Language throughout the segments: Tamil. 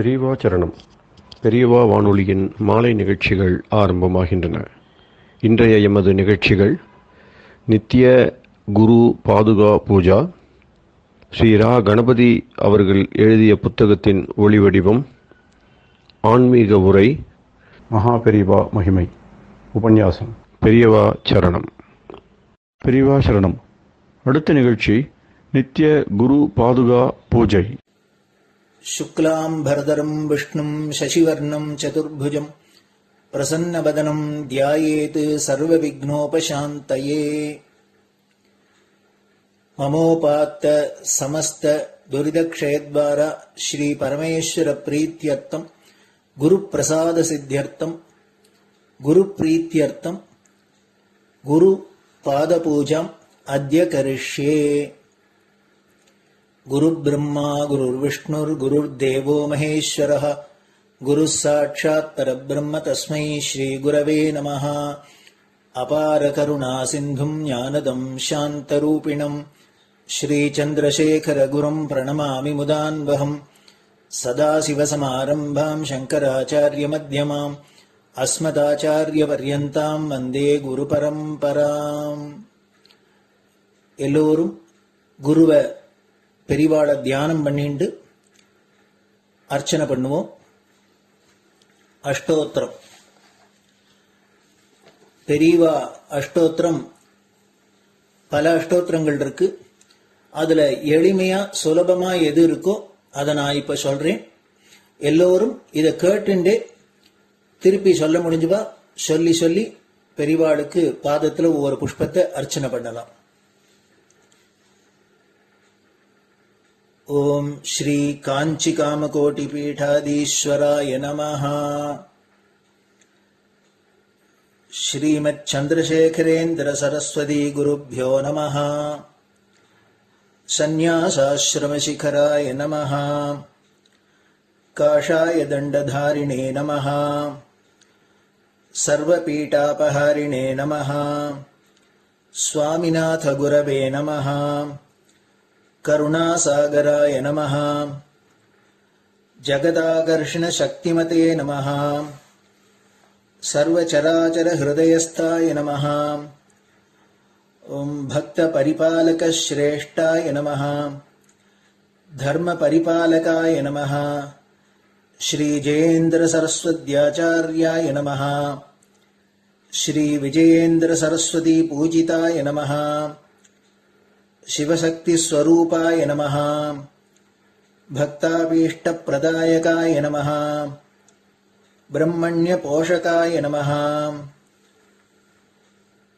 பெரியவா சரணம். பெரியவா வானொலியின் மாலை நிகழ்ச்சிகள் ஆரம்பமாகின்றன. இன்றைய எமது நிகழ்ச்சிகள் நித்திய குரு பாதுகா பூஜா, ஸ்ரீ ரா கணபதி அவர்கள் எழுதிய புத்தகத்தின் ஒளிவடிவம், ஆன்மீக உரை, மகா பெரியவா மகிமை உபன்யாசம். பெரியவா சரணம். பெரியவா சரணம். அடுத்த நிகழ்ச்சி நித்திய குரு பாதுகா பூஜை. शुक्लां भरदरं विष्णुं शशिवर्णं चतुर्भुजं प्रसन्नवदनं ध्यायेत् सर्वविघ्नोपशान्तये। ममोपात्त समस्त दुरितक्षयद्वारा श्री परमेश्वर प्रीत्यर्थं गुरुप्रसाद सिद्ध्यर्थं गुरुप्रीत्यर्थं गुरुपादपूजाम् अद्य करिष्ये। गुरुर्ब्रह्मा गुरुर्विष्णुर्गुरुर्देवो महेश्वरः गुरुः साक्षात् परब्रह्म तस्मै श्रीगुरवे नमः। अपार करुणासिन्धुं ज्ञानदं शान्तरूपिणं श्रीचन्द्रशेखरगुरुं प्रणमामि मुदान्वहम्। सदाशिवसमारम्भां शङ्कराचार्यमध्यमाम् अस्मदाचार्यपर्यन्तां वन्दे गुरुपरम्पराम्. எல்லோரும் குருவை பெரிவாளை தியானம் பண்ணிண்டு அர்ச்சனை பண்ணுவோம். அஷ்டோத்திரம். பெரியவா அஷ்டோத்திரம் பல அஷ்டோத்திரங்கள் இருக்கு. அதுல எளிமையா சுலபமா எது இருக்கோ அதை நான் இப்ப சொல்றேன். எல்லோரும் இதை கேட்டுண்டே திருப்பி சொல்ல முடிஞ்சுவா சொல்லி சொல்லி பெரிவாளுக்கு பாதத்துல ஒவ்வொரு புஷ்பத்தை அர்ச்சனை பண்ணலாம். ओम श्री कांची कामकोटि पीठाधीश्वराय नमः. श्रीमत् चंद्रशेखरेन्द्र सरस्वती गुरुभ्यो नमः. संन्यासाश्रम शिखराय नमः. काषाय दंडधारिणे नमः. सर्वपीठापहारिणे नमः. स्वामिनाथ गुरवे नमः. करुणासागराय नमः. जगदाकर्षण शक्तिमते नमः. सर्वचराचर हृदयस्थाय नमः. ओम भक्त परिपालक श्रेष्ठाय नमः. धर्म परिपालकाय नमः. श्री जयेन्द्र सरस्वत्याचार्याय नमः. श्री विजयेन्द्र सरस्वती पूजिताय नमः. शिवशक्ति स्वरूपाय नमः. भक्ताभीष्ट प्रदायकाय नमः. ब्रह्मण्य पोषकाय नमः.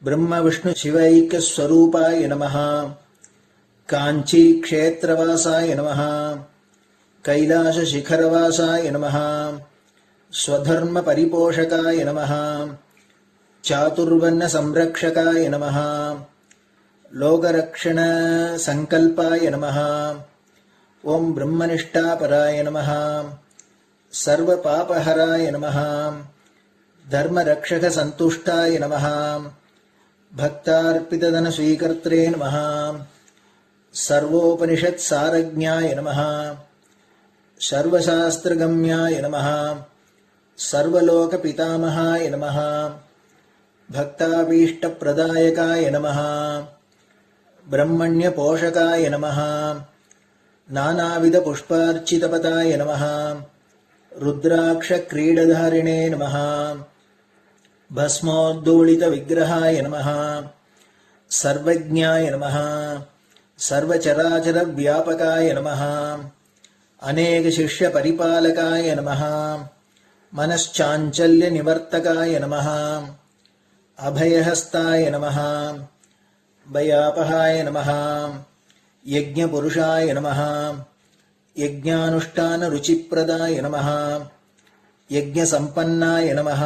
ब्रह्म विष्णु शिवैक्य स्वरूपाय नमः. कांची क्षेत्रवासाय नमः. कैलाश शिखरवासाय नमः. स्वधर्म परिपोषकाय नमः. चातुर्वर्ण संरक्षकाय नमः. लोकरक्षण संकल्पाय नमः. ओम ब्रह्मनिष्ठापराय नमः. सर्वपापहराय नमः. धर्मरक्षक संतुष्टाय नमः. भक्तार्पितधन स्वीकर्त्रे नमः. सर्वोपनिषत् सारज्ञाय नमः. सर्वशास्त्रगम्याय नमः. सर्वलोक पितामहाय नमः. भक्ताभीष्ट प्रदायकाय नमः. ब्रह्मण्य पोषकाय नमः. नानाविध पुष्पार्चितपताय नमः. रुद्राक्ष क्रीडधारिणे नमः. भस्मोद्दोलित विग्रहाय नमः. सर्वज्ञाय नमः. सर्वचराचर व्यापकाय नमः. अनेक शिष्य परिपालकाय नमः. मनश्चाञ्चल्य निवर्तकाय नमः. अभयहस्ताय नमः. भयापहाय नमः. यज्ञपुरुषाय नमः. यज्ञानुष्ठान रुचिप्रदाय नमः. यज्ञसम्पन्नाय नमः.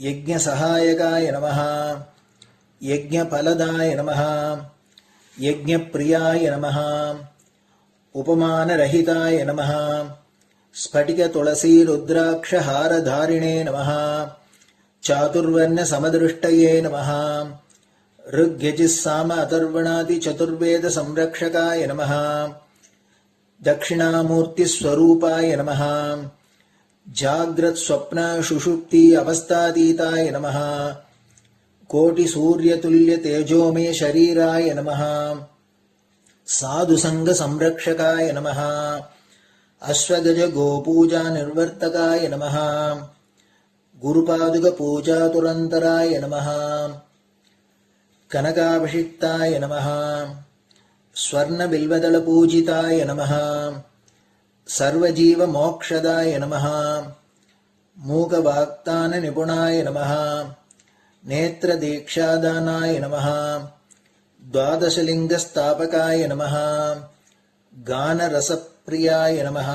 यज्ञसहायकाय नमः. यज्ञफलदाय नमः. यज्ञप्रियाय नमः. उपमानरहिताय नमः. स्फटिक तुलसी रुद्राक्ष हारधारिणे नमः. चातुर्वर्ण समदृष्टये नमः. ऋग्यजुस्साम अथर्वणादि चतुर्वेद संरक्षकाय नमः. दक्षिणामूर्तिस्वरूपाय नमः जाग्रत् स्वप्न सुषुप्ति अवस्थातीताय नमः कोटिसूर्यतुल्य तेजोमय शरीराय नमः साधुसंग संरक्षकाय नमः अश्वगज गोपूजा निर्वर्तकाय नमः गुरुपादुक पूजा तुरंतराय नमः कनकाभिषिक्ताय नमः स्वर्ण बिल्वदल पूजिताय नमः सर्वजीव मोक्षदाय नमः मूकवाक्तान निपुणाय नमः नेत्र दीक्षादानाय नमः द्वादशलिंग स्थापकाय नमः गान रसप्रियाय नमः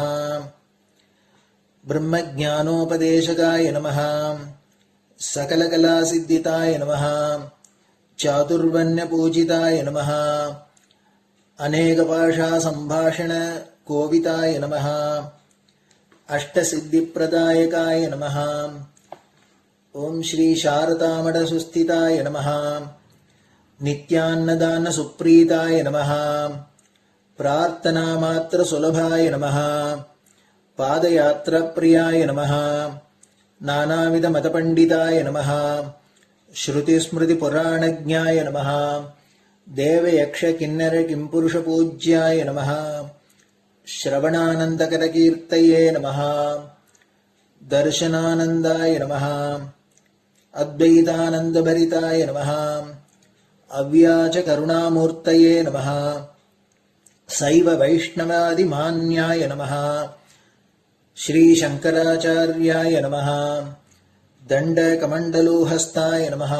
ब्रह्मज्ञानोपदेशकाय नमः सकलकलासिद्धिताय नमः चातुर्वण्य पूजिताय नमः अनेकभाषा संभाषण कोविताय नमः अष्टसिद्धिप्रदायकाय नमः ओम श्री शारदामठ सुस्थिताय नमः नित्यान्नदान सुप्रीताय नमः प्रार्थना मात्र सुलभाय नमः पादयात्रा प्रियाय नमः नानाविध मतपंडिताय नमः श्रुति स्मृति पुराणज्ञाय नमः देव यक्ष किन्नर किंपुरुष पूज्याय नमः श्रवणानंदकर कीर्तये नमः दर्शनानंदाय नमः अद्वैतानंदभरिताय नमः अव्याज करुणामूर्तये नमः शैव वैष्णवादिमान्याय नमः श्री शंकराचार्याय नमः दंडकमंडलोहस्ताय नमः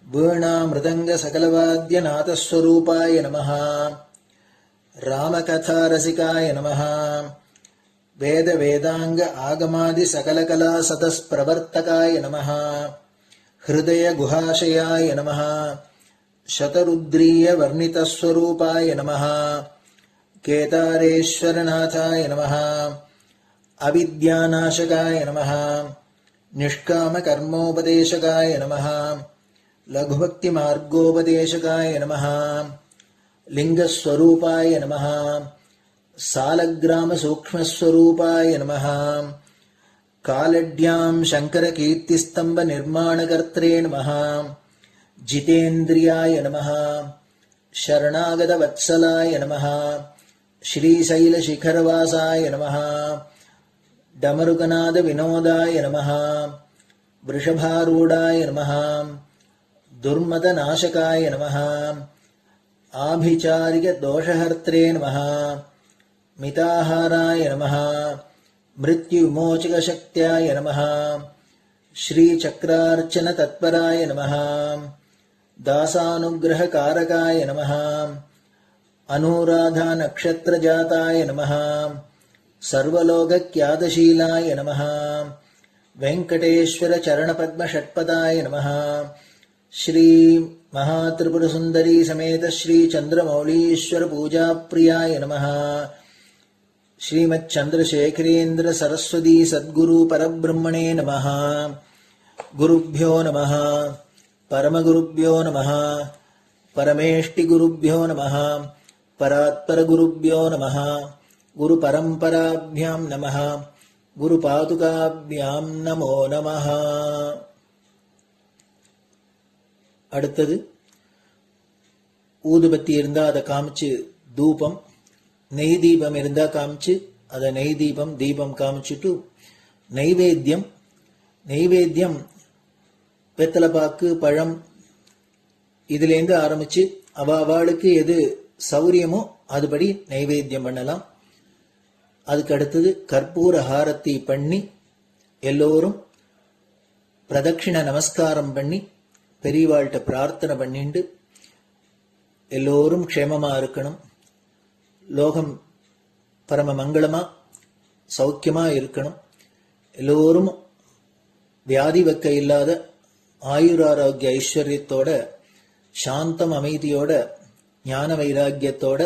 वीणा मृदंग सकलवाद्यनाथस्वरूपाय नमः रामकथा रसिकाय नमः वेद वेदांग आगमादि सकलकला सतस्प्रवर्तकाय नमः हृदय गुहाशयाय नमः शतरुद्रीय वर्णितस्वरूपाय नमः केदारेश्वरनाथाय नमः अविद्यानाशकाय नमः निष्कामकर्मोपदेशकाय नमः लघुभक्तिमार्गोपदेशकाय नमः लिंगस्वरूपाय नमः सालग्राम सूक्ष्मस्वरूपाय नमः कालड्यां शंकरकीर्तिस्तंभ निर्माणकर्त्रे नमः जितेन्द्रियाय नमः शरणागतवत्सलाय नमः श्रीशैलशिखरवासाय नमः डमरुकनाद विनोदाय नमः वृषभारूढाय नमः दुर्मदनाशकाय नमः आभिचारिक दोषहर्त्रे नमः मिताहाराय नमः मृत्युविमोचकशक्त्याय नमः श्रीचक्रार्चन तत्पराय नमः दासानुग्रहकारकाय नमः अनुराधा नक्षत्रजाताय नमः सर्वलोकख्यातशीलाय नमः वेंकटेश्वर चरणपद्म षट्पदाय नमः श्री महात्रिपुर सुंदरी समेत श्री चंद्रमौलीश्वर पूजा प्रियाय नमः श्रीमच्चंद्रशेखरेन्द्र सरस्वती सद्गुरु परब्रह्मणे नमः गुरुभ्यो नमः परमगुरुभ्यो नमः परमेष्टिगुरुभ्यो नमः परात्परगुरुभ्यो नमः गुरुपरंपराभ्यां नमः गुरुपादुकाभ्यां नमो नमः. அடுத்தது ஊதுபத்தி இருந்தா அதை காமிச்சு தூபம், நெய் தீபம் இருந்தா காமிச்சு அதை நெய் தீபம் தீபம் காமிச்சுட்டு நைவேத்தியம் வெத்தலைப்பாக்கு பழம் இதுலேருந்து ஆரம்பிச்சு அவளுக்கு எது சௌரியமோ அதுபடி நைவேத்தியம் பண்ணலாம். அதுக்கு அடுத்தது கற்பூர ஹாரத்தி பண்ணி எல்லோரும் பிரதட்சிண நமஸ்காரம் பண்ணி பெரியவாள்கிட்ட பிரார்த்தனை பண்ணிண்டு எல்லோரும் க்ஷேமமா இருக்கணும், லோகம் பரம மங்களமா சௌக்கியமா இருக்கணும், எல்லோரும் வியாதி வெக்க இல்லாத ஆயுராரோக்கிய ஐஸ்வர்யத்தோட சாந்தம் அமைதியோட ஞான வைராக்கியத்தோட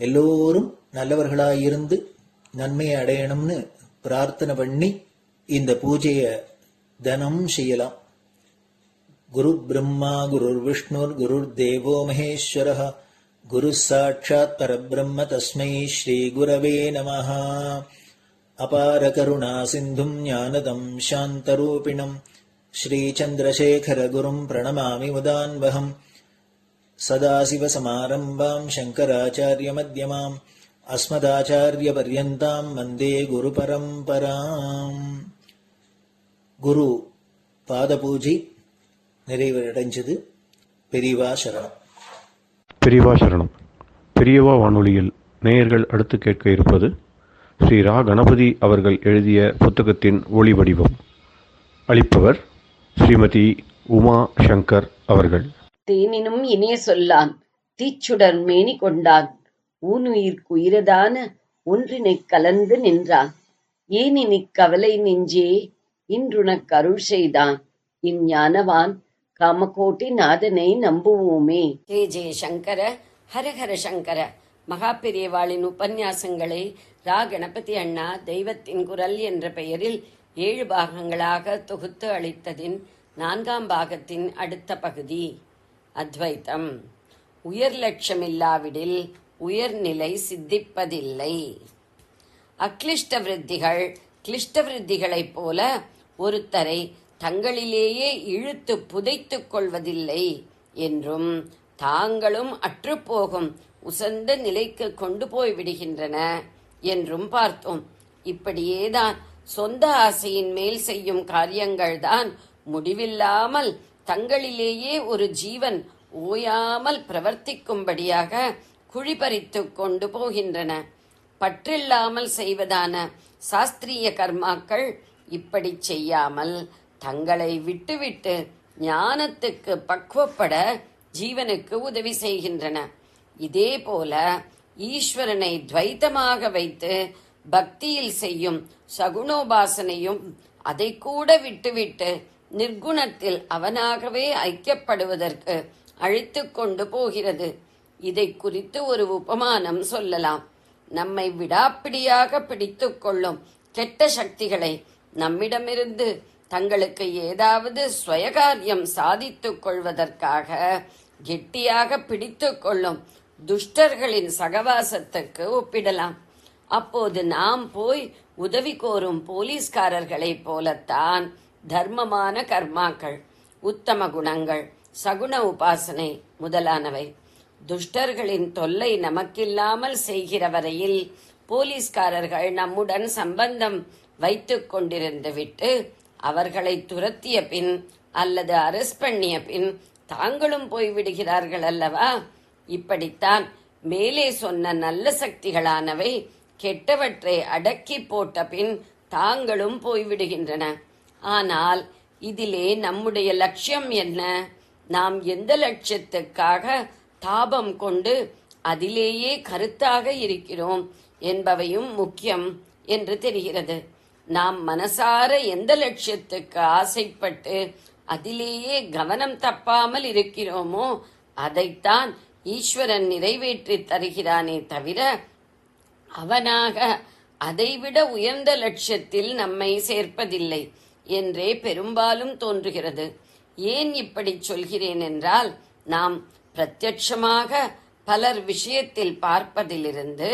எல்லோரும் நல்லவர்களாயிருந்து நன்மையை அடையணும்னு பிரார்த்தனை பண்ணி இந்த பூஜையை தினம் செய்யலாம். குரு பிரம்மா குருர் விஷ்ணுர் குருர் தேவோ மகேஸ்வரः குரு சாட்சாத் பரபிரம்ம தஸ்மை ஸ்ரீ குரவே நமஹ. அபார கருணா சிந்தும் ஞானதம் சாந்தரூபிணம் ஸ்ரீ சந்திரசேகர குரும் பிரணமாமி முதான்வகம். சதாசிவசமாரம்பாம் சங்கராச்சாரிய மத்யமாம் அஸ்மதாச்சாரிய பர்யந்தாம் வந்தே குரு பரம்பராம். குரு பாத பூஜை நிறைவடைஞ்சது. பெரியவா சரணம். பெரியவா சரணம். பெரியவா வானொலியில் நேயர்கள் அடுத்து கேட்க இருப்பது ஸ்ரீ ரா கணபதி அவர்கள் எழுதிய புத்தகத்தின் ஒளி வடிவம். அளிப்பவர் ஸ்ரீமதி உமா சங்கர் அவர்கள். தேனினும் இனிய சொல்லான் தீச்சுடர் மேனி கொண்டான் ஊனுயிர்க்குயிரதான ஒன்றினைக் கலந்து நின்றான் ஏனினிக் கவலை நெஞ்சே இன்றுனக் அருள் செய்தான் இஞ்ஞானவான் காமகோட்டி நாதனை நம்புவோமே. ஜெய ஜெய சங்கர, ஹரஹர சங்கர. மகாபெரியவாளின் உபன்யாசங்களை ரா கணபதி அண்ணா தெய்வத்தின் குரல் என்ற பெயரில் 7 பாகங்களாக தொகுத்து அளித்ததின் 4ஆம் பாகத்தின் அடுத்த பகுதி அத்வைத்தம். உயர் லட்சமில்லாவிடில் உயர்நிலை சித்திப்பதில்லை. அக்லிஷ்ட விருத்திகள் கிளிஷ்ட விருத்திகளைப் போல ஒருத்தரை தங்களிலேயே இழுத்து புதைத்துக் கொள்வதில்லை என்றும் தாங்களும் அற்றுப்போகும் உசந்த நிலைக்கு கொண்டு போய் விடுகின்றன என்றும் பார்த்தோம். இப்படியேதான் சொந்த ஆசையின் மேல் செய்யும் காரியங்கள்தான் முடிவில்லாமல் தங்களிலேயே ஒரு ஜீவன் ஓயாமல் பிரவர்த்திக்கும்படியாக குழிபறித்துக் கொண்டு போகின்றன. பற்றில்லாமல் செய்வதான சாஸ்திரிய கர்மாக்கள் இப்படி செய்யாமல் தங்களை விட்டுவிட்டு ஞானத்துக்கு பக்குவப்பட ஜீவனுக்கு உதவி செய்கின்றன. இதே போல ஈஸ்வரனை துவைத்தமாக வைத்து பக்தியில் செய்யும் சகுணோபாசனையும் அதை கூட விட்டுவிட்டு நிர்குணத்தில் அவனாகவே ஐக்கியப்படுவதற்கு அழைத்து கொண்டு போகிறது. இதை குறித்து ஒரு உபமானம் சொல்லலாம். நம்மை விடாப்பிடியாக பிடித்துக் கொள்ளும் கெட்ட சக்திகளை நம்மிடமிருந்து தங்களுக்கு ஏதாவது ஸ்வயகாரியம் சாதித்துக் கொள்வதற்காக கெட்டியாக பிடித்துக் கொள்ளும் துஷ்டர்களின் சகவாசத்துக்கு ஒப்பிடலாம். அப்போது நாம் போய் உதவி கோரும் போலீஸ்காரர்களைப் போலத்தான் தர்மமான கர்மாக்கள், உத்தம குணங்கள், சகுண உபாசனை முதலானவை. துஷ்டர்களின் தொல்லை நமக்கில்லாமல் செய்கிற வரையில் போலீஸ்காரர்கள் நம்முடன் சம்பந்தம் வைத்துக் கொண்டிருந்து விட்டு அவர்களை துரத்திய பின் அல்லது அரெஸ்ட் பண்ணிய பின் தாங்களும் போய்விடுகிறார்கள் அல்லவா? இப்படித்தான் மேலே சொன்ன நல்ல சக்திகளானவை கெட்டவற்றை அடக்கி போட்ட பின் தாங்களும் போய்விடுகின்றன. ஆனால் இதிலே நம்முடைய லட்சியம் என்ன? நாம் எந்த லட்சியத்துக்காக தாபம் கொண்டு அதிலேயே கருத்தாக இருக்கிறோம் என்பவையும் முக்கியம் என்று தெரிகிறது. நாம் மனசார எந்த லட்சியத்துக்கு ஆசைப்பட்டு அதிலேயே கவனம் தப்பாமல் இருக்கிறோமோ அதைத்தான் ஈஸ்வரன் நிறைவேற்றி தருகிறானே தவிர அவனாக அதைவிட உயர்ந்த லட்சியத்தில் நம்மை சேர்ப்பதில்லை என்றே பெரும்பாலும் தோன்றுகிறது. ஏன் இப்படி சொல்கிறேன் என்றால், நாம் பிரத்யட்சமாக பலர் விஷயத்தில் பார்ப்பதிலிருந்து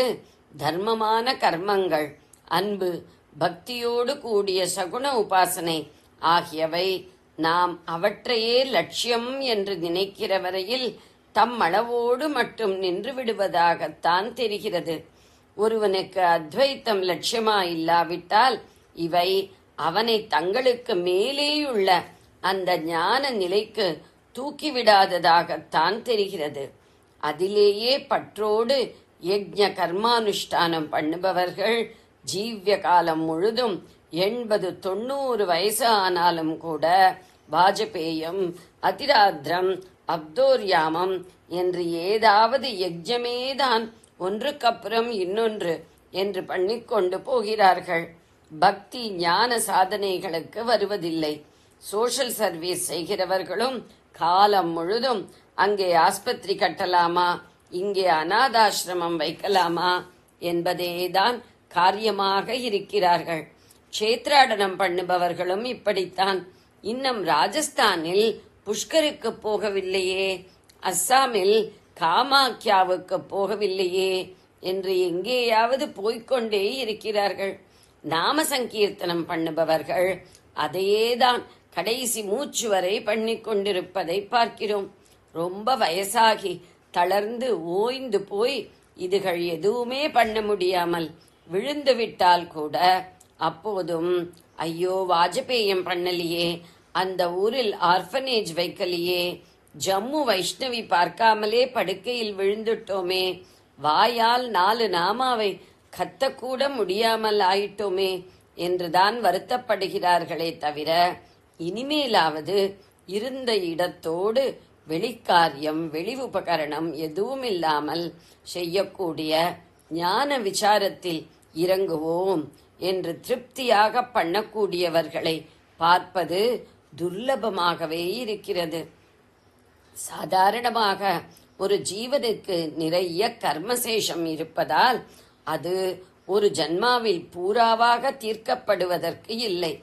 தர்மமான கர்மங்கள், அன்பு, பக்தியோடு கூடிய சகுண உபாசனை ஆகியவை நாம் அவற்றையே லட்சியம் என்று நினைக்கிற வரையில் தம் அளவோடு மட்டும் நின்று விடுவதாகத்தான் தெரிகிறது. ஒருவனுக்கு அத்வைத்தம் லட்சியமாயில்லாவிட்டால் இவை அவனை தங்களுக்கு மேலேயுள்ள அந்த ஞான நிலைக்கு தூக்கிவிடாததாகத்தான் தெரிகிறது. அதிலேயே பற்றோடு யஜ்ஞ கர்மானுஷ்டானம் பண்ணுபவர்கள் ஜீவிய காலம் முழுதும் 80-90 வயசு ஆனாலும் கூட வாஜபேயம், அதிராத்திரம், அப்தோர்யாமம் என்று ஏதாவது யஜ்ஞமேதான் ஒன்றுக்கப்புறம் இன்னொன்று என்று பண்ணிக்கொண்டு போகிறார்கள். பக்தி ஞான சாதனைகளுக்கு வருவதில்லை. சோஷியல் சர்வீஸ் செய்கிறவர்களும் காலம் முழுதும் அங்கே ஆஸ்பத்திரி கட்டலாமா, இங்கே அநாதாசிரமம் வைக்கலாமா என்பதேதான் காரியமாக இருக்கிறார்கள். க்ஷேத்ராடனம் பண்ணுபவர்களும் இப்படித்தான். இன்னும் ராஜஸ்தானில் புஷ்கருக்கு போகவில்லையே, அஸ்ஸாமில் காமாக்கியாவுக்கு போகவில்லையே என்று எங்கேயாவது போய்க்கொண்டே இருக்கிறார்கள். நாம சங்கீர்த்தனம் பண்ணுபவர்கள் அதையேதான் கடைசி மூச்சு வரை பண்ணி கொண்டிருப்பதை பார்க்கிறோம். ரொம்ப வயசாகி தளர்ந்து ஓய்ந்து போய் இதுகள் எதுவுமே பண்ண முடியாமல் விழுந்து விட்டால் கூட அப்போதும் ஐயோ வாஜபேயம் பண்ணலையே, அந்த ஊரில் ஆர்ஃபனேஜ் வைக்கலையே, ஜம்மு வைஷ்ணவி பார்க்காமலே படுக்கையில் விழுந்துட்டோமே, வாயால் 4 நாமாவை கத்தக்கூட முடியாமல் ஆயிட்டோமே என்றுதான் வருத்தப்படுகிறார்களே தவிர இனிமேலாவது இருந்த இடத்தோடு வெளிக்காரியம் வெளி உபகரணம் எதுவும் இல்லாமல் செய்யக்கூடிய ஞான விசாரத்தில் இறங்குவோம் என்று திருப்தியாக பண்ணக்கூடியவர்களை பார்ப்பது துர்லபமாகவே இருக்கிறது. சாதாரணமாக ஒரு ஜீவனுக்கு நிறைய கர்மசேஷம் இருப்பதால் அது ஒரு ஜன்மாவில் பூராவாக தீர்க்கப்படுவதற்கு இல்லை.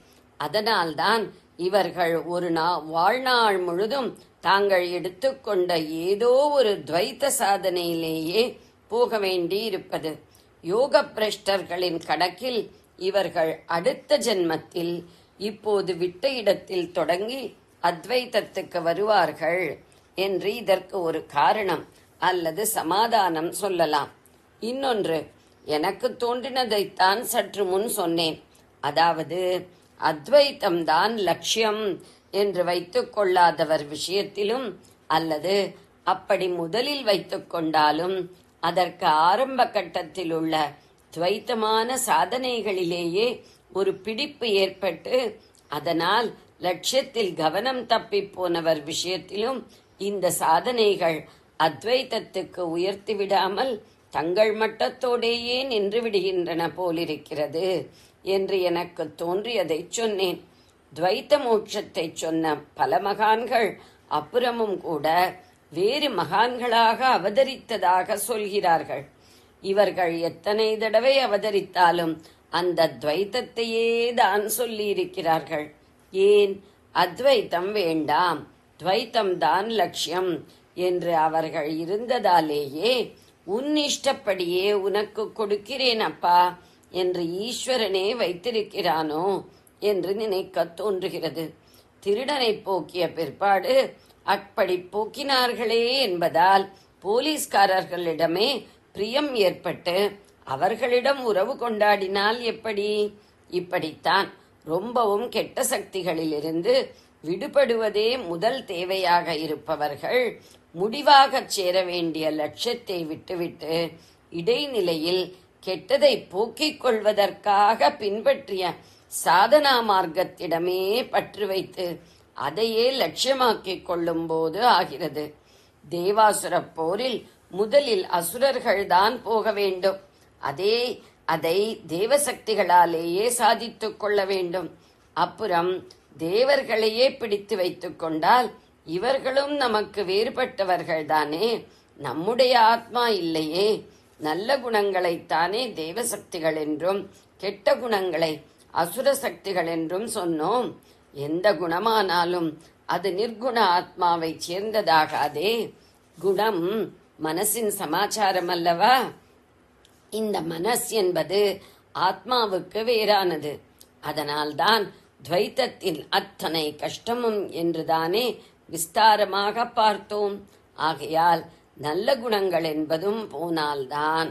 அதனால்தான் இவர்கள் ஒரு வாழ்நாள் முழுதும் தாங்கள் எடுத்துக்கொண்ட ஏதோ ஒரு துவைத்த சாதனையிலேயே போக வேண்டி இருப்பது. யோக பிரஷ்டர்களின் கணக்கில் இவர்கள் அடுத்த ஜென்மத்தில் இப்போது விட்ட இடத்தில் தொடங்கி அத்வைத்தத்துக்கு வருவார்கள் என்று இதற்கு ஒரு காரணம் அல்லது சமாதானம் சொல்லலாம். இன்னொன்று, எனக்கு தோன்றினதைத்தான் சற்று முன் சொன்னேன். அதாவது அத்வைத்தம்தான் லட்சியம் என்று வைத்துக் கொள்ளாதவர் விஷயத்திலும் அல்லது அப்படி முதலில் வைத்துக் கொண்டாலும் அதற்கு ஆரம்ப கட்டத்தில் உள்ள துவைத்தமான சாதனைகளிலேயே ஒரு பிடிப்பு ஏற்பட்டு அதனால் லட்சியத்தில் கவனம் தப்பி போனவர் விஷயத்திலும் இந்த சாதனைகள் அத்வைத்தத்துக்கு உயர்த்தி விடாமல் தங்கள் மட்டத்தோடேயே நின்று விடுகின்றன போலிருக்கிறது என்று எனக்கு தோன்றியதை சொன்னேன். துவைத்த மோட்சத்தை சொன்ன பல மகான்கள் அப்புறமும் கூட வேறு மகான்களாக அவதரித்ததாக சொல்கிறார்கள். இவர்கள் எத்தனை தடவை அவதரித்தாலும் அந்த துவைத்தத்தையே தான் சொல்லியிருக்கிறார்கள். ஏன் அத்வைத்தம் வேண்டாம், துவைத்தம் தான் லட்சியம் என்று அவர்கள் இருந்ததாலேயே உன் இஷ்டப்படியே உனக்கு கொடுக்கிறேன் அப்பா என்று ஈஸ்வரனே வைத்திருக்கிறானோ என்று நினைக்க தோன்றுகிறது. திருடனை போக்கிய பிற்பாடு அப்படி போக்கினார்களே என்பதால் போலீஸ்காரர்களிடமே பிரியம் ஏற்பட்டு அவர்களிடம் உறவு கொண்டாடினால் எப்படி? இப்படித்தான் ரொம்பவும் கெட்ட சக்திகளிலிருந்து விடுபடுவதே முதல் தேவையாக இருப்பவர்கள் முடிவாகச் சேர வேண்டிய லட்சியத்தை விட்டுவிட்டு இடைநிலையில் கெட்டதை போக்கிக் கொள்வதற்காக பின்பற்றிய சாதனா மார்க்கத்திடமே பற்று வைத்து அதையே லட்சியமாக்கிக் கொள்ளும் போது ஆகிறது. தேவாசுர போரில் முதலில் அசுரர்கள்தான் போக வேண்டும். அதை தேவசக்திகளாலேயே சாதித்துக் கொள்ள வேண்டும். அப்புறம் தேவர்களையே பிடித்து வைத்துக் கொண்டால் இவர்களும் நமக்கு வேறுபட்டவர்கள்தானே, நம்முடைய ஆத்மா இல்லையே. நல்ல குணங்களைத்தானே தேவசக்திகள் என்றும் கெட்ட குணங்களை அசுர சக்திகள் என்றும் சொன்னோம். எந்த குணமானாலும் அது நிர்குண ஆத்மாவை சேர்ந்ததாகாதே. குணம் மனசின் சமாச்சாரம் அல்லவா? இந்த மனஸ் என்பது ஆத்மாவுக்கு வேறானது. அதனால்தான் துவைத்தத்தில் அத்தனை கஷ்டமும் என்றுதானே விஸ்தாரமாக பார்த்தோம். ஆகையால் நல்ல குணங்கள் என்பதும் போனால்தான்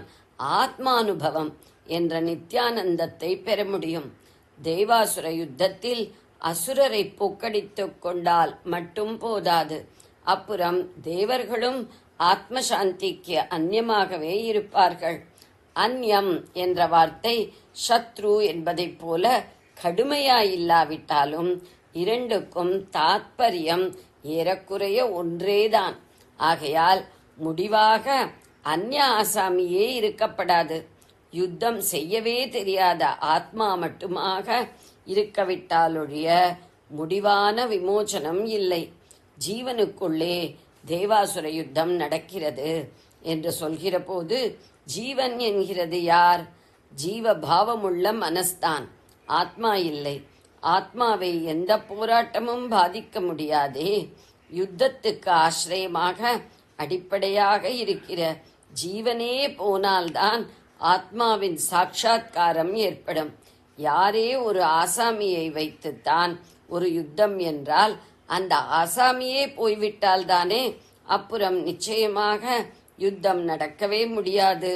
ஆத்மானுபவம் என்ற நித்யானந்தத்தை பெற முடியும். தேவாசுர யுத்தத்தில் அசுரரை போக்கடித்துக் கொண்டால் மட்டும் போதாது. அப்புறம் தேவர்களும் ஆத்மசாந்திக்கு அந்நியமாகவே இருப்பார்கள். அந்நியம் என்ற வார்த்தை சத்ரு என்பதைப் போல கடுமையாயில்லாவிட்டாலும் இரண்டுக்கும் தாத்பரியம் ஏறக்குறைய ஒன்றேதான். ஆகையால் முடிவாக அந்நிய ஆசாமியே இருக்கப்படாது. யுத்தம் செய்யவே தெரியாத ஆத்மா மட்டுமாக இருக்கவிட்டாலொழிய முடிவான விமோசனம் இல்லை. ஜீவனுக்குள்ளே தேவாசுர யுத்தம் நடக்கிறது என்று சொல்கிற போது ஜீவன் என்கிறது யார்? ஜீவபாவமுள்ள மனஸ்தான், ஆத்மா இல்லை. ஆத்மாவை எந்த போராட்டமும் பாதிக்க முடியாதே. யுத்தத்துக்கு ஆசிரியமாக அடிப்படையாக இருக்கிற ஜீவனே போனால்தான் ஆத்மாவின் சாட்சா்காரம் ஏற்படும். யாரே ஒரு ஆசாமியை வைத்துத்தான் ஒரு யுத்தம் என்றால் அந்த ஆசாமியே போய்விட்டால்தானே அப்புறம் நிச்சயமாக யுத்தம் நடக்கவே முடியாது.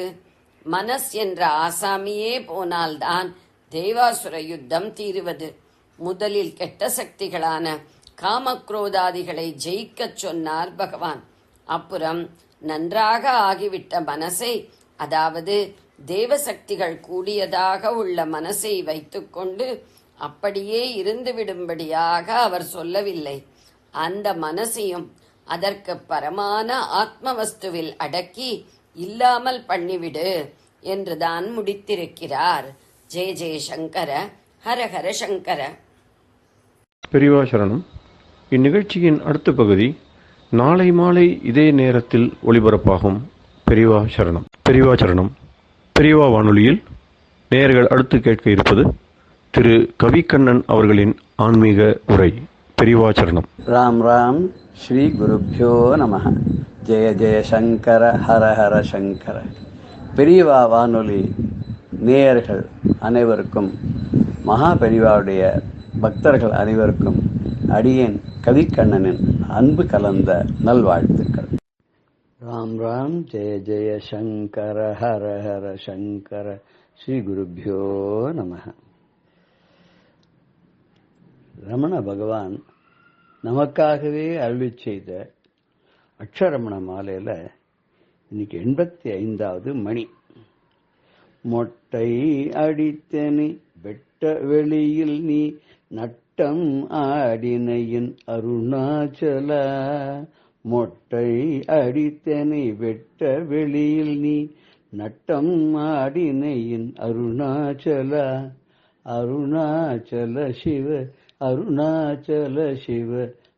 மனஸ் என்ற ஆசாமியே போனால்தான் தேவாசுர யுத்தம் தீருவது. முதலில் கெட்ட சக்திகளான காமக்ரோதாதிகளை ஜெயிக்கச் சொன்னார் பகவான். அப்புறம் நன்றாக ஆகிவிட்ட மனசை, அதாவது தேவசக்திகள் கூடியதாக உள்ள மனசை வைத்துக்கொண்டு அப்படியே இருந்துவிடும்படியாக அவர் சொல்லவில்லை. அந்த மனசையும் அதற்கு பரமான ஆத்மவஸ்துவில் அடக்கி இல்லாமல் பண்ணிவிடு என்றுதான் முடித்திருக்கிறார். ஜெய ஜெய சங்கர, ஹரஹர சங்கர. பெரியவா சரணம். இந்நிகழ்ச்சியின் அடுத்த பகுதி நாளை மாலை இதே நேரத்தில் ஒளிபரப்பாகும். பெரியவா சரணம். பெரியவா சரணம். பெரியவா வானொலியில் நேயர்கள் அடுத்து கேட்க இருப்பது திரு கவிக்கண்ணன் அவர்களின் ஆன்மீக உரை. பெரியவா சரணம். ராம் ராம். ஸ்ரீ குருப்யோ நம. ஜெய ஜெய சங்கர, ஹர ஹர சங்கர. பெரியவா வானொலி நேயர்கள் அனைவருக்கும், மகா பெரியவாவுடைய பக்தர்கள் அனைவருக்கும் அடியேன் கவிக்கண்ணனின் அன்பு கலந்த நல்வாழ்த்துக்கள். ராம் ராம். ஜெய ஜெய சங்கர, ஹர ஹர சங்கர. ஸ்ரீ குருப்யோ நம. ரமண பகவான் நமக்காகவே அருளி செய்த அக்ஷரமண மாலையில இன்னைக்கு 85வது மணி. மொட்டை அடித்தனி வெட்ட வெளியில் நீ நட்டம் ஆடினையின் அருணாச்சல. மொட்டை அடித்தனை வெட்ட வெளியில் நீ நட்டம் ஆடினையின் அருணாச்சல. அருணாச்சல சிவ, அருணாச்சல சிவ,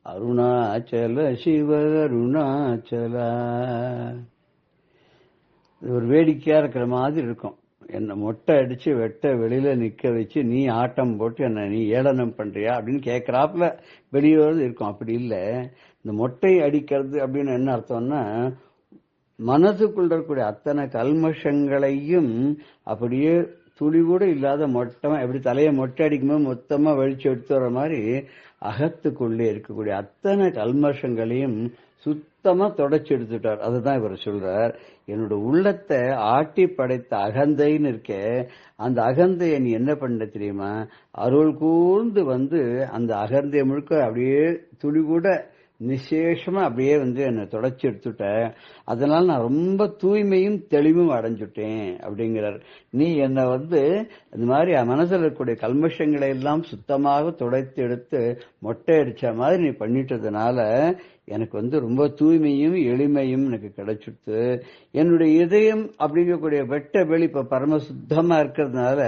அருணாச்சல சிவ, அருணாச்சல. ஒரு வேடிக்கையா இருக்கிற மாதிரி இருக்கும். என்னை மொட்டை அடிச்சு வெட்ட வெளியில நிக்க வச்சு நீ ஆட்டம் போட்டு என்ன நீ ஏளனம் பண்றியா அப்படின்னு கேட்கறாப்புல வெளியோடு இருக்கும். அப்படி இல்லை. இந்த மொட்டை அடிக்கிறது அப்படின்னு என்ன அர்த்தம்னா, மனசுக்குள்ள இருக்கக்கூடிய அத்தனை கல்மஷங்களையும் அப்படியே துளி கூட இல்லாத மொட்டமா, எப்படி தலையை மொட்டை அடிக்கும்போது மொத்தமா வெளிச்சு எடுத்து வர மாதிரி அகத்துக்குள்ளே இருக்கக்கூடிய அத்தனை கல்மஷங்களையும் சுத்தமா தொடச்சு எடுத்துட்டார். அதுதான் இவர் சொல்றார். என்னோட உள்ளத்தை ஆட்டி படைத்த அகந்தைன்னு இருக்க, அந்த அகந்தையை நீ என்ன பண்ண தெரியுமா, அருள் கூர்ந்து வந்து அந்த அகந்தையை முழுக்க அப்படியே துளி கூட நிசேஷமா அப்படியே என்னை தொடச்சி எடுத்துட்ட. அதனால நான் ரொம்ப தூய்மையும் தெளிவும் அடைஞ்சுட்டேன் அப்படிங்கிறார். நீ என்னை இந்த மாதிரி மனதில் இருக்கக்கூடிய கல்மஷங்களை எல்லாம் சுத்தமாக துடைத்து எடுத்து மொட்டை அடிச்ச மாதிரி நீ பண்ணிட்டதுனால எனக்கு ரொம்ப தூய்மையும் எளிமையும் எனக்கு கிடைச்சிடுத்து. என்னுடைய இதயம் அப்படிங்கக்கூடிய வெட்ட வெளி இப்ப பரம சுத்தமா இருக்கிறதுனால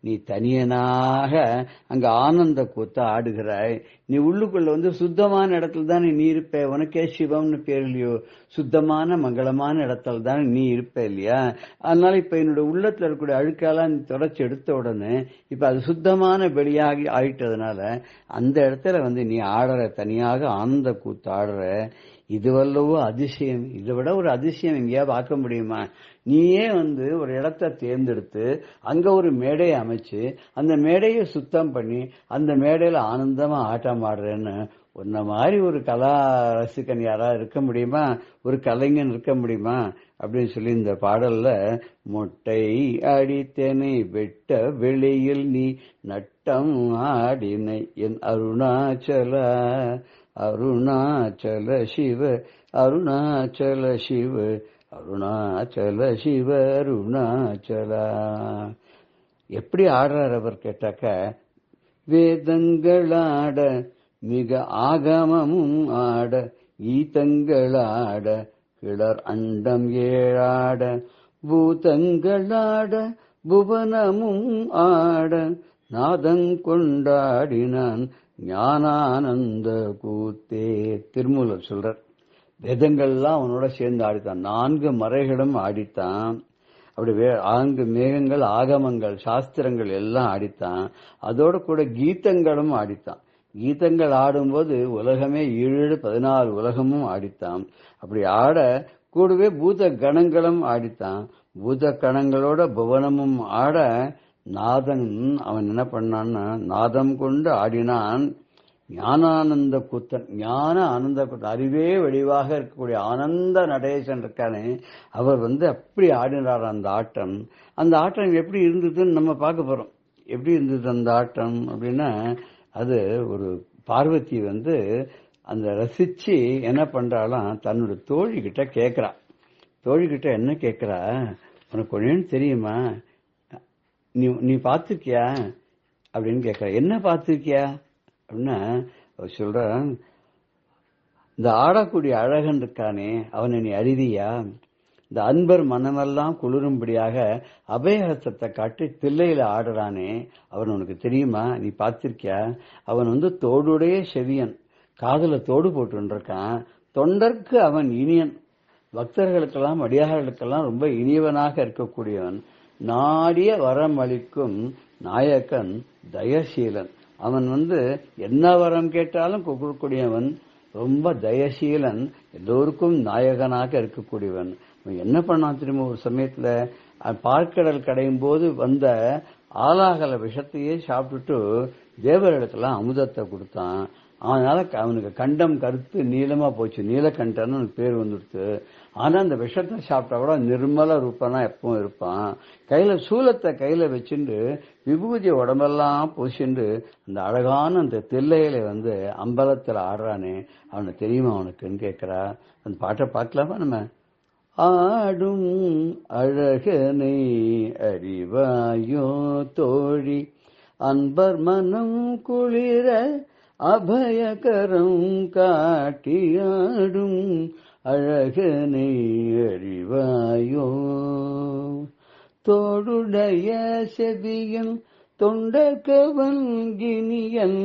நீ தனியனாக அங்க ஆனந்த கூத்த ஆடுகிறாய். நீ உள்ளுக்குள்ள சுத்தமான இடத்துல தான் நீ இருப்ப. உனக்கே சிவம்னு பேர் இல்லையோ, சுத்தமான மங்களமான இடத்துல தான் நீ இருப்ப இல்லையா. அதனால இப்ப என்னோட உள்ளத்துல இருக்கக்கூடிய அழுக்கெல்லாம் நீ தொடச்சு எடுத்த உடனே இப்ப அது சுத்தமான வெளியாகி ஆயிட்டதுனால அந்த இடத்துல நீ ஆடுற, தனியாக ஆனந்த கூத்து ஆடுற. இதுவல்லவோ அதிசயம். இதை விட ஒரு அதிசயம் எங்கேயா பார்க்க முடியுமா? நீயே ஒரு இடத்த தேர்ந்தெடுத்து அங்க ஒரு மேடையை அமைச்சு அந்த மேடையை சுத்தம் பண்ணி அந்த மேடையில ஆனந்தமா ஆட்டம் ஆடுறேன்னு உன்ன மாதிரி ஒரு கலா ரசிகன் யாராவது இருக்க முடியுமா? ஒரு கலைஞன் இருக்க முடியுமா? அப்படின்னு சொல்லி இந்த பாடல்ல மொட்டை அடித்தனை வெட்ட வெளியில் நீ நட்டம் ஆடினை என் அருணாச்சல. அருணாச்சல சிவ, அருணாச்சல சிவ, அருணாச்சல சிவ, அருணாச்சலா. எப்படி ஆடுறார் அவர் கேட்டாக்க, வேதங்களாட மிக ஆகமமும் ஆட, கீதங்களாட கிளர் அண்டம் ஏழாட, பூதங்களாட புவனமும் ஆட, நாதங்கொண்டாடினான் ஞானானந்த கூத்தே. திருமூலர் சொல்றார், வேதங்கள்லாம் அவனோட சேர்ந்து ஆடித்தான், 4 மறைகளும் ஆடித்தான். அப்படி 4 மேகங்கள், ஆகமங்கள், சாஸ்திரங்கள் எல்லாம் ஆடித்தான். அதோட கூட கீதங்களும் ஆடித்தான். கீதங்கள் ஆடும்போது உலகமே 7-14 உலகமும் ஆடித்தான். அப்படி ஆட கூடவே பூத கணங்களும் ஆடித்தான். பூத கணங்களோட புவனமும் ஆட நாதன் அவன் என்ன பண்ணான்னா நாதம் கொண்டு ஆடினான். ஞானானந்த கூத்தன், ஞான ஆனந்த கூத்தன், அறிவே வடிவாக இருக்கக்கூடிய ஆனந்த நடேசன் இருக்கானே, அவர் அப்படி ஆடினார் அந்த ஆட்டம். அந்த ஆட்டம் எப்படி இருந்ததுன்னு நம்ம பார்க்க போறோம். எப்படி இருந்தது அந்த ஆட்டம் அப்படின்னா, அது ஒரு பார்வதி அந்த ரசிச்சு என்ன பண்றாளாம், தன்னோட தோழி கிட்ட கேட்கிறா. தோழி கிட்ட என்ன கேட்கிறா, உனக்கு ஒண்ணு தெரியுமா, நீ பார்த்திருக்கியா அப்படின்னு கேட்கிறா. என்ன பார்த்திருக்கியா அப்படின்னா சொல்ற, இந்த ஆடக்கூடிய அழகன் இருக்கானே அவனை நீ அறிவியா, இந்த அன்பர் மனமெல்லாம் குளிரும்படியாக அபயஹஸ்தத்தை காட்டி தில்லையில ஆடுறானே அவன் உனக்கு தெரியுமா, நீ பார்த்திருக்கியா, அவன் தோடுடைய செவியன், காதுல தோடு போட்டுருக்கான், தொண்டர்க்கு அவன் இனியன், பக்தர்களுக்கெல்லாம் அடியார்களுக்கெல்லாம் ரொம்ப இனியவனாக இருக்கக்கூடியவன், நாடிய வரம் அளிக்கும் நாயக்கன் தயசீலன், அவன் என்ன வரம் கேட்டாலும் கொடுக்கக்கூடியவன், ரொம்ப தயசீலன், எல்லோருக்கும் நாயகனாக இருக்கக்கூடியவன். என்ன பண்ணான் தெரியுமா, ஒரு சமயத்துல பார்க்கடல் கடையும் போது வந்த ஆலாகல விஷத்தையே சாப்பிட்டுட்டு தேவர்களுக்கெல்லாம் அமுதத்தை கொடுத்தான். அதனால அவனுக்கு கண்டம் கருத்து நீளமா போச்சு, நீலகண்டன் அவனுக்கு பேர் வந்துடுத்து. ஆனா அந்த விஷத்தை சாப்பிட்டா கூட நிர்மல ரூபனா எப்பவும் இருப்பான். கையில சூலத்தை கையில வச்சுண்டு விபூதி உடம்பெல்லாம் பூசிண்டு அந்த அழகான அந்த தில்லையில அம்பலத்துல ஆடுறானே அவனை தெரியுமா அவனுக்குன்னு கேட்கிறா. அந்த பாட்டை பார்க்கலாமா நம்ம. ஆடும் அழகனை அறிவாயோ தோழி, அன்பர் மனம் குளிர அபயகரம் காட்டியாடும் அழகனை அறிவாயோ, தோடுடைய செவியன் தொண்டர்கவன் கினியன்,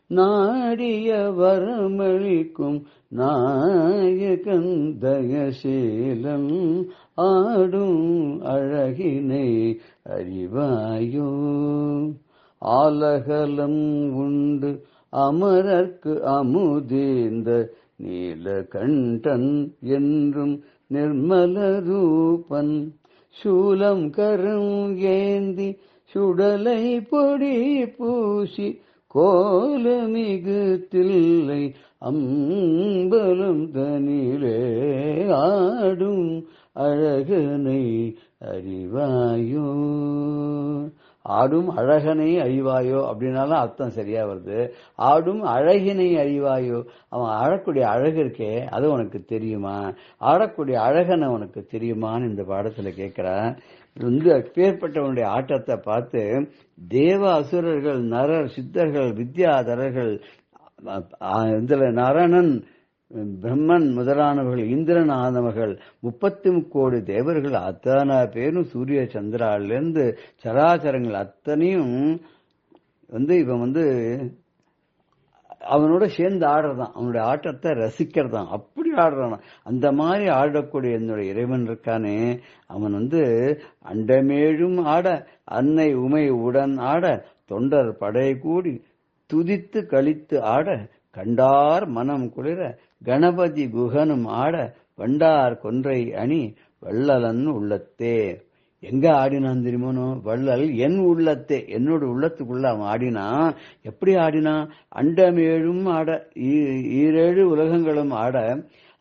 நாடிய வரமளிக்கும் நாயகன் தயசீலன், ஆடும் அழகினை அறிவாயோ, ஆலகலம் உண்டு அமரர்க்கு அமுதேந்த நீலகண்டன் என்றும் நிர்மல ரூபன், சூலம் கரம் ஏந்தி சுடலை பொடி பூசி கோலமிகு தில்லை அம்பலம் தனிலே ஆடும் அழகனை அறிவாயோ. ஆடும் அழகனை அறிவாயோ அப்படின்னாலும் அர்த்தம் சரியா வருது. ஆடும் அழகினை அறிவாயோ, அவன் ஆடக்கூடிய அழகு இருக்கே அது உனக்கு தெரியுமா, ஆடக்கூடிய அழகனை உனக்கு தெரியுமான்னு இந்த பாடத்துல கேட்கிறான். அப்பேற்பட்டவனுடைய ஆட்டத்தை பார்த்து தேவ அசுரர்கள், நரர், சித்தர்கள், வித்யாதரர்கள், இதுல நரணன், பிரம்மன் முதலானவர்கள், இந்திரன் ஆனவர்கள், 30 கோடி தேவர்கள் அத்தனை பேரும் சூரிய சந்திராலிருந்து சராச்சரங்கள் அத்தனையும் இவன் அவனோட சேர்ந்து ஆடுறதான், அவனுடைய ஆட்டத்தை ரசிக்கிறதான், அப்படி ஆடுறான். அந்த மாதிரி ஆடக்கூடிய என்னுடைய இறைவன் இருக்கானே அவன் அண்டமேழும் ஆட, அன்னை உமை உடன் ஆட, தொண்டர் படை கூடி துதித்து கழித்து ஆட, கண்டார் மனம் குளிர கணபதி குகனும் ஆட, வண்டார் கொன்றை அணி வள்ளலன் உள்ளத்தே. எங்க ஆடினான் தெரியுமோ, வள்ளல் என் உள்ளத்தே, என்னோட உள்ளத்துக்குள்ள அவன் ஆடினான். எப்படி ஆடினான், அண்டமேழும் ஆட, 7 உலகங்களும் ஆட,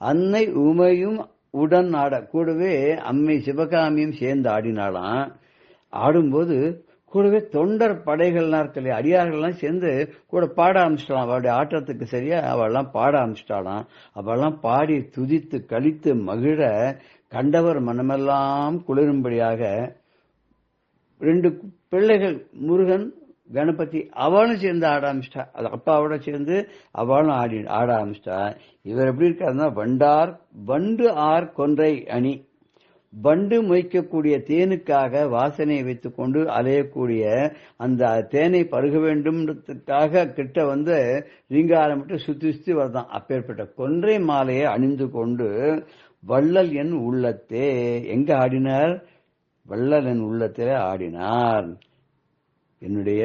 அன்னை உமையும் உடன் ஆட, கூடவே அம்மை சிவகாமியும் சேர்ந்து ஆடினாளாம். ஆடும்போது கூடவே தொண்டர் படைகள்லாம் இருக்கலையே, அடியார்கள்லாம் சேர்ந்து கூட பாட ஆரம்பிச்சிட்டான். அவளுடைய ஆட்டத்துக்கு சரியா அவள்லாம் பாட ஆரம்பிச்சிட்டாளாம். அவள்லாம் பாடி துதித்து கழித்து மகிழ கண்டவர் மனமெல்லாம் குளிரும்படியாக 2 பிள்ளைகள் முருகன் கணபதி அவளும் சேர்ந்து ஆட ஆரம்பிச்சிட்டா. அது அப்பாவோட சேர்ந்து அவளும் ஆட ஆரம்பிச்சிட்டா. இவர் எப்படி இருக்காருன்னா, வண்டு ஆர் கொன்றை அணி, வண்டு மொய்க்கக்கூடிய தேனுக்காக வாசனையை வைத்துக் கொண்டு அலையக்கூடிய அந்த தேனை பருக வேண்டும்ன்றதுக்காக கிட்ட ரீங்காரமிட்டு சுத்தி சுத்தி வரதான். அப்பேற்பட்ட கொன்றை மாலையை அணிந்து கொண்டு வள்ளல் என் உள்ளத்தே, எங்க ஆடினார், வள்ளல் என் உள்ளத்திலே ஆடினார். என்னுடைய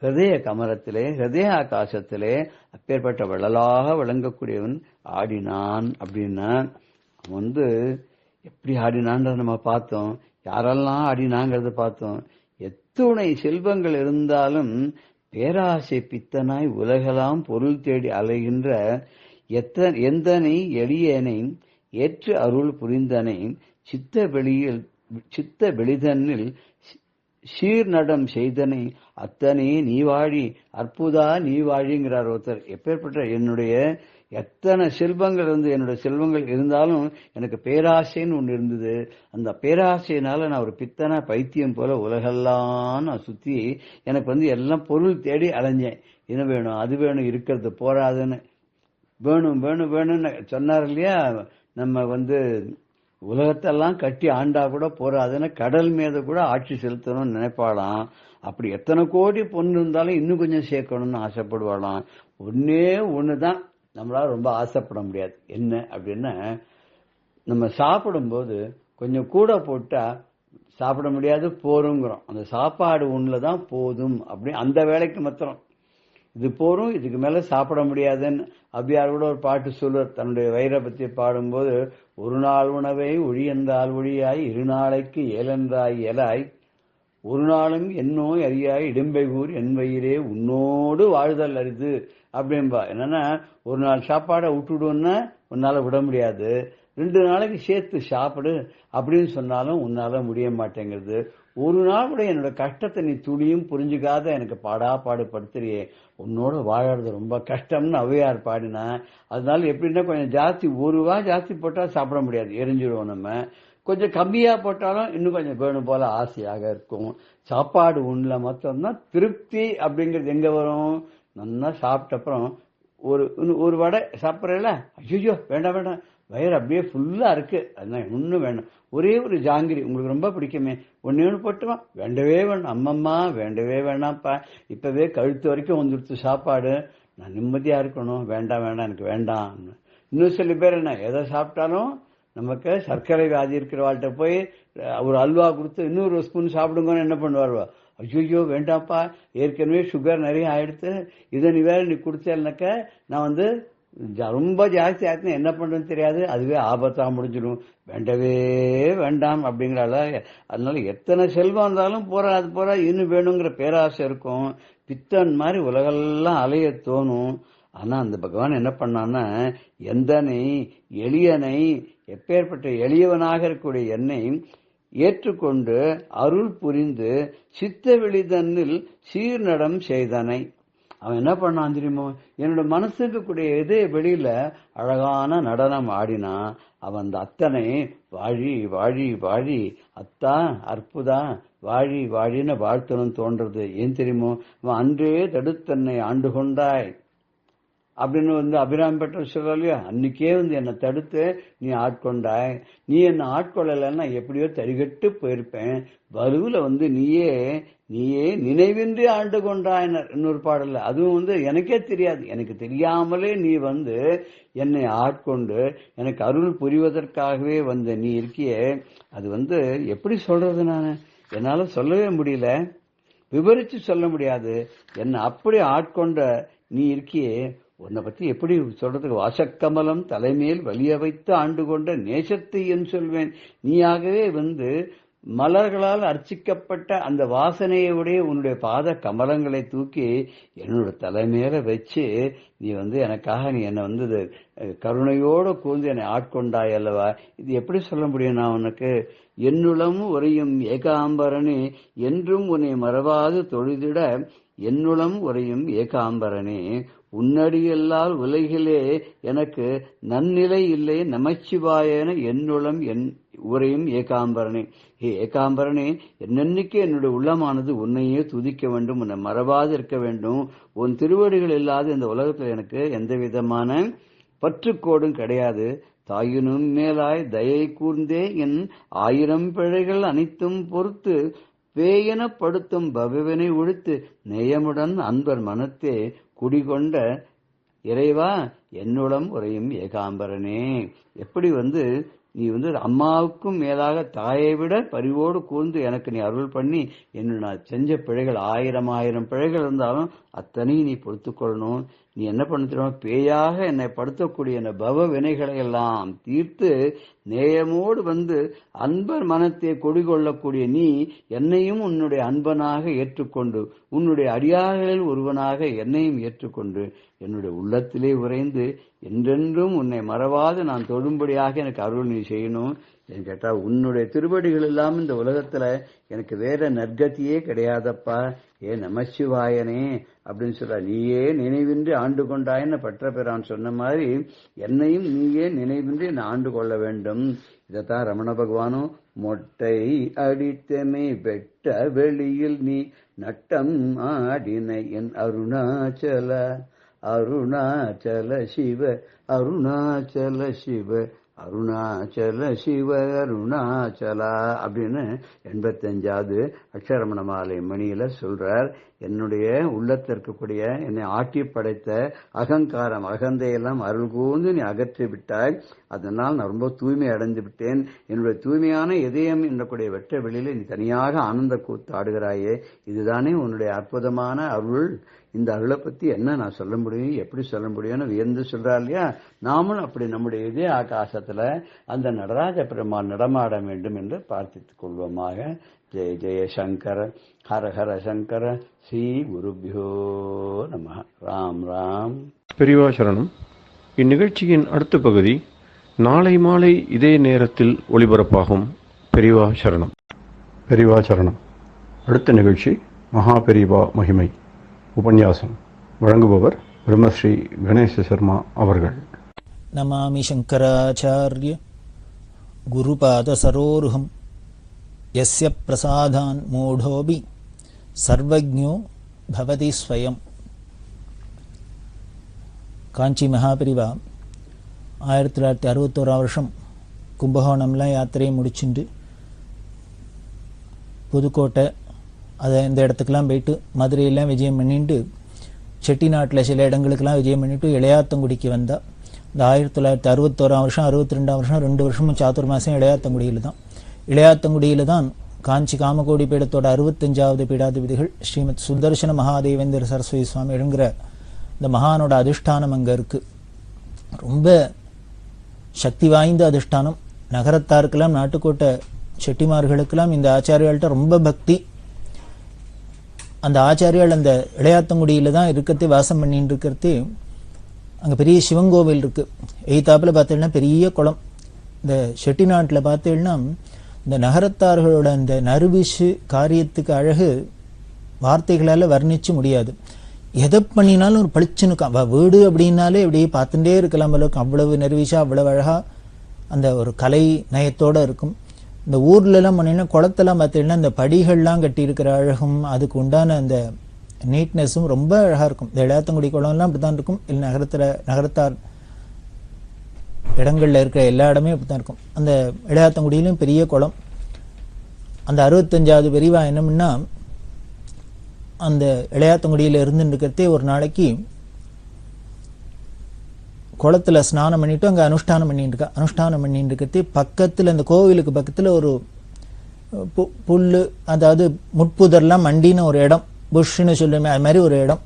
ஹிருதய கமலத்திலே, ஹிருதய ஆகாசத்திலே அப்பேற்பட்ட வள்ளலாக விளங்கக்கூடியவன் ஆடினான். அப்படின்னா அவன் எப்படி ஆடினான்றத நம்ம பார்த்தோம். யாரெல்லாம் ஆடினாங்கிறத பார்த்தோம். எத்துணை செல்வங்கள் இருந்தாலும் பேராசை பித்தனாய் உலகெல்லாம் பொருள் தேடி அலைகின்ற எந்தனை எளியனை ஏற்று அருள் புரிந்தனை சித்த வெளிதனில் சீர்நடம் செய்தனை அத்தனை நீ வாழி அற்புதா நீ வாழிங்கிறார் ஒருத்தர். எப்பேற்பட்ட என்னுடைய எத்தனை செல்வங்கள் என்னுடைய செல்வங்கள் இருந்தாலும் எனக்கு பேராசைன்னு ஒன்று இருந்தது. அந்த பேராசையினால நான் ஒரு பித்தனா பைத்தியம் போல உலகெல்லாம் நான் சுத்தி எனக்கு எல்லாம் பொருள் தேடி அலைஞ்சேன். என்ன வேணும், அது வேணும், இருக்கிறது போராதுன்னு வேணும் வேணும் வேணும்னு சொன்னார் இல்லையா. நம்ம உலகத்தெல்லாம் கட்டி ஆண்டா கூட போராதுன்னு கடல் மீது கூட ஆட்சி செலுத்தணும்னு நினைப்பாளாம். அப்படி எத்தனை கோடி பொண்ணு இருந்தாலும் இன்னும் கொஞ்சம் சேர்க்கணும்னு ஆசைப்படுவாளாம். ஒன்னே ஒண்ணுதான் நம்மளால ரொம்ப ஆசைப்பட முடியாது. என்ன அப்படின்னா, நம்ம சாப்பிடும்போது கொஞ்சம் கூட போட்டா சாப்பிட முடியாது, போருங்கிறோம். அந்த சாப்பாடு ஒண்ணுலதான் போதும் அப்படி அந்த வேலைக்கு மாத்திரம் இது போரும், இதுக்கு மேல சாப்பிட முடியாதுன்னு அபியார் கூட ஒரு பாட்டு சொல்லுவார். தன்னுடைய வயிறை பத்தி பாடும்போது, ஒரு நாள் உணவை ஒழியந்தால் ஒழியாய் இருநாளைக்கு ஏலென்றாய் ஏலாய் ஒரு நாளும் என்னோய் அறியாய் இடும்பைகூர் என் வயிறே உன்னோடு வாழ்தல் அரிது அப்படின்பா. என்னன்னா, ஒரு நாள் சாப்பாடை விட்டுடுன்னா உன்னால விட முடியாது, 2 நாளைக்கு சேர்த்து சாப்பிடு அப்படின்னு சொன்னாலும் உன்னால முடிய மாட்டேங்கிறது. ஒரு நாள் கூட என்னோட கஷ்டத்தை நீ துளியும் புரிஞ்சுக்காத எனக்கு பாடுபடுத்துறியே, உன்னோட வாழறது ரொம்ப கஷ்டம்னு ஔவையார் பாடினா. அதனால எப்படின்னா, கொஞ்சம் ஜாஸ்தி 1 ரூபா ஜாஸ்தி போட்டா சாப்பிட முடியாது, எரிஞ்சிடுவோம். நம்ம கொஞ்சம் கம்மியா போட்டாலும் இன்னும் கொஞ்சம் வேணும் போல ஆசையாக இருக்கும். சாப்பாடு உண்ணுல மொத்தம்தான் திருப்தி அப்படிங்கிறது எங்க வரும்? நல்லா சாப்பிட்ட அப்புறம் ஒரு வடை சாப்பிட்றல, ஐயோ வேண்டாம் வேண்டாம், வயிறு அப்படியே ஃபுல்லா இருக்கு, அதனால இன்னும் வேணும். ஒரே ஒரு ஜாங்கிரி உங்களுக்கு ரொம்ப பிடிக்குமே, ஒன்னு போட்டுமா, வேண்டவே வேண்டாம் அம்மம்மா, வேண்டவே வேண்டாம்ப்பா, இப்பவே கழுத்து வரைக்கும் வந்துடுத்து சாப்பாடு, நான் நிம்மதியா இருக்கணும், வேண்டாம் வேண்டாம் எனக்கு வேண்டாம். இன்னும் சில பேர் என்ன, எதை சாப்பிட்டாலும் நமக்கு சர்க்கரை வியாதி இருக்கிறவாள்கிட்ட போய் ஒரு அல்வா கொடுத்து இன்னொரு ஸ்பூன் சாப்பிடுங்கன்னு என்ன பண்ணுவார்வா, ஐயோ வேண்டாம்ப்பா, ஏற்கனவே சுகர் நிறைய ஆயிடுத்து, இதை நீ வேற நீ குடிச்சேன்னாக்க நான் ரொம்ப ஜாஸ்தி ஆச்சுன்னா என்ன பண்றதுன்னு தெரியாது, அதுவே ஆபத்தா முடிஞ்சிடும், வேண்டவே வேண்டாம் அப்படிங்கிறால. அதனால எத்தனை செல்வம் இருந்தாலும் போறா இன்னும் வேணுங்கிற பேராசை இருக்கும். பித்தன் மாதிரி உலகெல்லாம் அலைய தோணும். ஆனா அந்த பகவான் என்ன பண்ணான்னா, எந்தனை எளியனை, எப்பேற்பட்ட எளியவனாக இருக்கக்கூடிய என்னை ஏற்றுக்கொண்டு அருள் புரிந்து சித்த வெளிதனில் சீர்நடம் செய்தனை. அவன் என்ன பண்ணான் தெரியுமோ, என்னோட மனசுக்கு கூடிய இதய வெளியில அழகான நடனம் ஆடினா. அவன் அந்த அத்தனை வாழி வாழி வாழி அத்தா அற்புதா வாழி வாழின்னு வாழ்த்தணும் தோன்றது. ஏன் தெரியுமோ, அவன் அன்றே தடுத்தன்னை ஆண்டு கொண்டாய் அப்படின்னு அபிராமி பட்டர் சொல்ற இல்லையா, அன்னைக்கே என்னை தடுத்து நீ ஆட்கொண்டாய், நீ என்னை ஆட்கொள்ளலைன்னா எப்படியோ தரிகட்டு போயிருப்பேன், வலுவுல நீயே நினைவின்றி ஆண்டு கொண்டாயினர். இன்னொரு பாடல்ல அதுவும் எனக்கே தெரியாது, எனக்கு தெரியாமலே நீ என்னை ஆட்கொண்டு எனக்கு அருள் புரிவதற்காகவே நீ இருக்கியே. அது எப்படி சொல்றது, நான் என்னால சொல்லவே முடியல, விவரிச்சு சொல்ல முடியாது. என்னை அப்படி ஆட்கொண்ட நீ இருக்கியே, உன்னை பத்தி எப்படி சொல்றதுக்கு? வாசக்கமலம் தலைமையில் வலிய வைத்து ஆண்டு கொண்ட நேசத்தை என் சொல்வேன். நீயாகவே மலர்களால் அர்ச்சிக்கப்பட்ட அந்த வாசனையுடைய உன்னுடைய பாத கமலங்களை தூக்கி என்னோட தலைமையில வச்சு நீ எனக்காக நீ என்ன கருணையோடு கூர்ந்து என்னை ஆட்கொண்டாய் அல்லவா. இது எப்படி சொல்ல முடியும் நான் உனக்கு? என்னுளம் உறையும் ஏகாம்பரனே என்றும் உன்னை மறவாது தொழுதிட, என்னுளம் உறையும் ஏகாம்பரனே உன்னடியல்லால் உலகிலே எனக்கு நன்னிலை இல்லை நமச்சிவாயன என்னுளம் உரையும் ஏகாம்பரனே. ஏகாம்பரனே, என்னன்னைக்கு என்னுடைய உள்ளமானது உன்னையே துதிக்க வேண்டும், உன்னை மறவாது இருக்க வேண்டும். உன் திருவடிகள் இல்லாத இந்த உலகத்தில் எனக்கு எந்த விதமான பற்றுக்கோடும் கிடையாது. தாயினும் மேலாய் தயை கூர்ந்தே என் 1000 பிழைகள் அனைத்தும் பொறுத்து பேயனப்படுத்தும் பகவனை ஒழித்து நேயமுடன் அன்பர் மனத்தே குடிகொண்ட இறைவா என்னுளம் உரையும் ஏகாம்பரனே. எப்படி நீ அம்மாவுக்கும் மேலாக தாயை விட பரிவோடு கூர்ந்து எனக்கு நீ அருள் பண்ணி நான் செஞ்ச பிழைகள் 1000 பிழைகள் இருந்தாலும் அத்தனையும் நீ பொறுத்துக்கொள்ளணும். நீ என்ன பண்ண தெரியுமா, பேயாக என்னை படுத்தக்கூடிய இந்த பவ வினைகளை எல்லாம் தீர்த்து நேயமோடு அன்பர் மனத்தை கொடிகொள்ளக்கூடிய நீ என்னையும் உன்னுடைய அன்பனாக ஏற்றுக்கொண்டு உன்னுடைய அடியார்களில் ஒருவனாக என்னையும் ஏற்றுக்கொண்டு என்னுடைய உள்ளத்திலே உறைந்து என்றென்றும் உன்னை மறவாது நான் தொழும்படியாக எனக்கு அருள் நீ செய்யணும். ஏன்னு கேட்டா உன்னுடைய திருவடிகள் இல்லாம இந்த உலகத்துல எனக்கு வேற நற்கதியே கிடையாதப்பா. ஏ நமசிவாயனே அப்படின்னு சொல்ற, நீயே நினைவின்றி ஆண்டு கொண்டாயின்னு பற்றப்பெறான் சொன்ன மாதிரி என்னையும் நீயே நினைவின்றி நான் ஆண்டு கொள்ள வேண்டும். இதைத்தான் ரமண பகவானும் மொட்டை அடித்தமை வெட்ட வெளியில் நீ நட்டம் ஆடினை என் அருணாச்சல அருணாச்சல சிவ அருணாச்சல சிவ அருணாச்சல சிவ அருணாச்சலா அப்படின்னு 85வது அக்ஷரமண மாலை மணியில சொல்றார். என்னுடைய உள்ளத்தில் இருக்கக்கூடிய என்னை ஆட்டி படைத்த அகங்காரம் அகந்தையெல்லாம் அருள் கூர்ந்து நீ அகற்றி விட்டாய். அதனால் நான் ரொம்ப தூய்மை அடைந்து விட்டேன். என்னுடைய தூய்மையான இதயம் என்னக்கூடிய வெட்ட வெளியில நீ தனியாக ஆனந்த கூத்து ஆடுகிறாயே, இதுதானே உன்னுடைய அற்புதமான அருள். இந்த அருளை பத்தி என்ன நான் சொல்ல முடியும், எப்படி சொல்ல முடியும்னு வியந்து சொல்றா இல்லையா. நாமும் அப்படி நம்முடைய இதய ஆகாசத்துல அந்த நடராஜ பெருமாள் நடமாட வேண்டும் என்று பிரார்த்தித்துக் கொள்வோமாக. ஜெய ஜெய சங்கர ஹர ஹர சங்கர ஸ்ரீ குருபியோ நம. ராம் ராம். பெரியவா சரணம். இந்நிகழ்ச்சியின் அடுத்த பகுதி நாளை மாலை இதே நேரத்தில் ஒளிபரப்பாகும். பெரியவா சரணம். பெரியவா சரணம். அடுத்த நிகழ்ச்சி மகா பெரியவா மகிமை உபன்யாசம். வழங்குபவர் பிரம்மஸ்ரீ கணேச சர்மா அவர்கள். நமாமி சங்கராச்சார்ய குருபாத சரோருஹம் யஸ்ய பிரசாதான் மூடோபி சர்வஜ்ஞோ பவதி ஸ்வயம். காஞ்சி மகாபெரிவா 1961 வருஷம் கும்பகோணம்லாம் யாத்திரையை முடிச்சுட்டு புதுக்கோட்டை அதை இந்த இடத்துக்கெல்லாம் போயிட்டு மதுரையெல்லாம் விஜயம் பண்ணிட்டு செட்டிநாட்டில் சில இடங்களுக்கெல்லாம் விஜயம் பண்ணிட்டு இளையாத்தங்குடிக்கு வந்தால் இந்த 1961 வருஷம் 62 வருஷம் 2 வருஷமும் சாதுர்மாசம் இளையாத்தங்குடியில் தான். இளையாத்தங்குடியில் தான் காஞ்சி காமகோடி பீடத்தோட 65வது பீடாதிபதிகள் ஸ்ரீமத் சுதர்சன மகாதேவேந்திர சரஸ்வதி சுவாமி எழுங்கிற இந்த மகானோட அதிஷ்டானம் அங்கே இருக்குது. ரொம்ப சக்தி வாய்ந்த அதிஷ்டானம். நகரத்தாருக்கெல்லாம் நாட்டுக்கோட்டை செட்டிமார்களுக்கெல்லாம் இந்த ஆச்சாரியாள்கிட்ட ரொம்ப பக்தி. அந்த ஆச்சாரியால் அந்த இளையாத்தங்குடியில் தான் இருக்கிறதே வாசம் பண்ணிட்டு இருக்கிறதே. அங்கே பெரிய சிவங்கோவில் இருக்குது. எய்தாப்பில் பார்த்தீங்கன்னா பெரிய குளம். இந்த செட்டிநாட்டில் பார்த்தீங்கன்னா இந்த நகரத்தார்களோட அந்த நறுவிசு காரியத்துக்கு அழகு வார்த்தைகளால் வர்ணிச்சு முடியாது. எதை பண்ணினாலும் ஒரு பளிச்சுன்னு வீடு அப்படின்னாலே இப்படி பார்த்துட்டே இருக்கலாம் அளவுக்கு அவ்வளவு நறுவிசா அவ்வளவு அழகா அந்த ஒரு கலை நயத்தோடு இருக்கும். இந்த ஊர்லலாம் போனீங்கன்னா குளத்தெல்லாம் பார்த்தீங்கன்னா இந்த படிகள்லாம் கட்டி இருக்கிற அழகும் அதுக்கு உண்டான அந்த நீட்னஸும் ரொம்ப அழகாக இருக்கும். இந்த இளையாத்தங்குடி குளம்லாம் அப்படி தான் இருக்கும். இல்லை நகரத்தார் இடங்களில் இருக்கிற எல்லா இடமே அப்படி தான் இருக்கும். அந்த இளையாத்தங்குடியிலும் பெரிய குளம். அந்த 65வது பெரியவா என்னமுன்னா அந்த இளையாத்தங்குடியில் இருந்துட்டு இருக்கிறதே ஒரு நாளைக்கு குளத்தில் ஸ்நானம் பண்ணிட்டு அங்கே அனுஷ்டானம் பண்ணிட்டு இருக்கா. அனுஷ்டானம் பண்ணிட்டு இருக்கிறதே பக்கத்தில் அந்த கோவிலுக்கு பக்கத்தில் ஒரு புல், அதாவது முட்புதர்லாம் மண்டின்னு ஒரு இடம், புஷ்ன்னு சொல்லுமே அது மாதிரி ஒரு இடம்.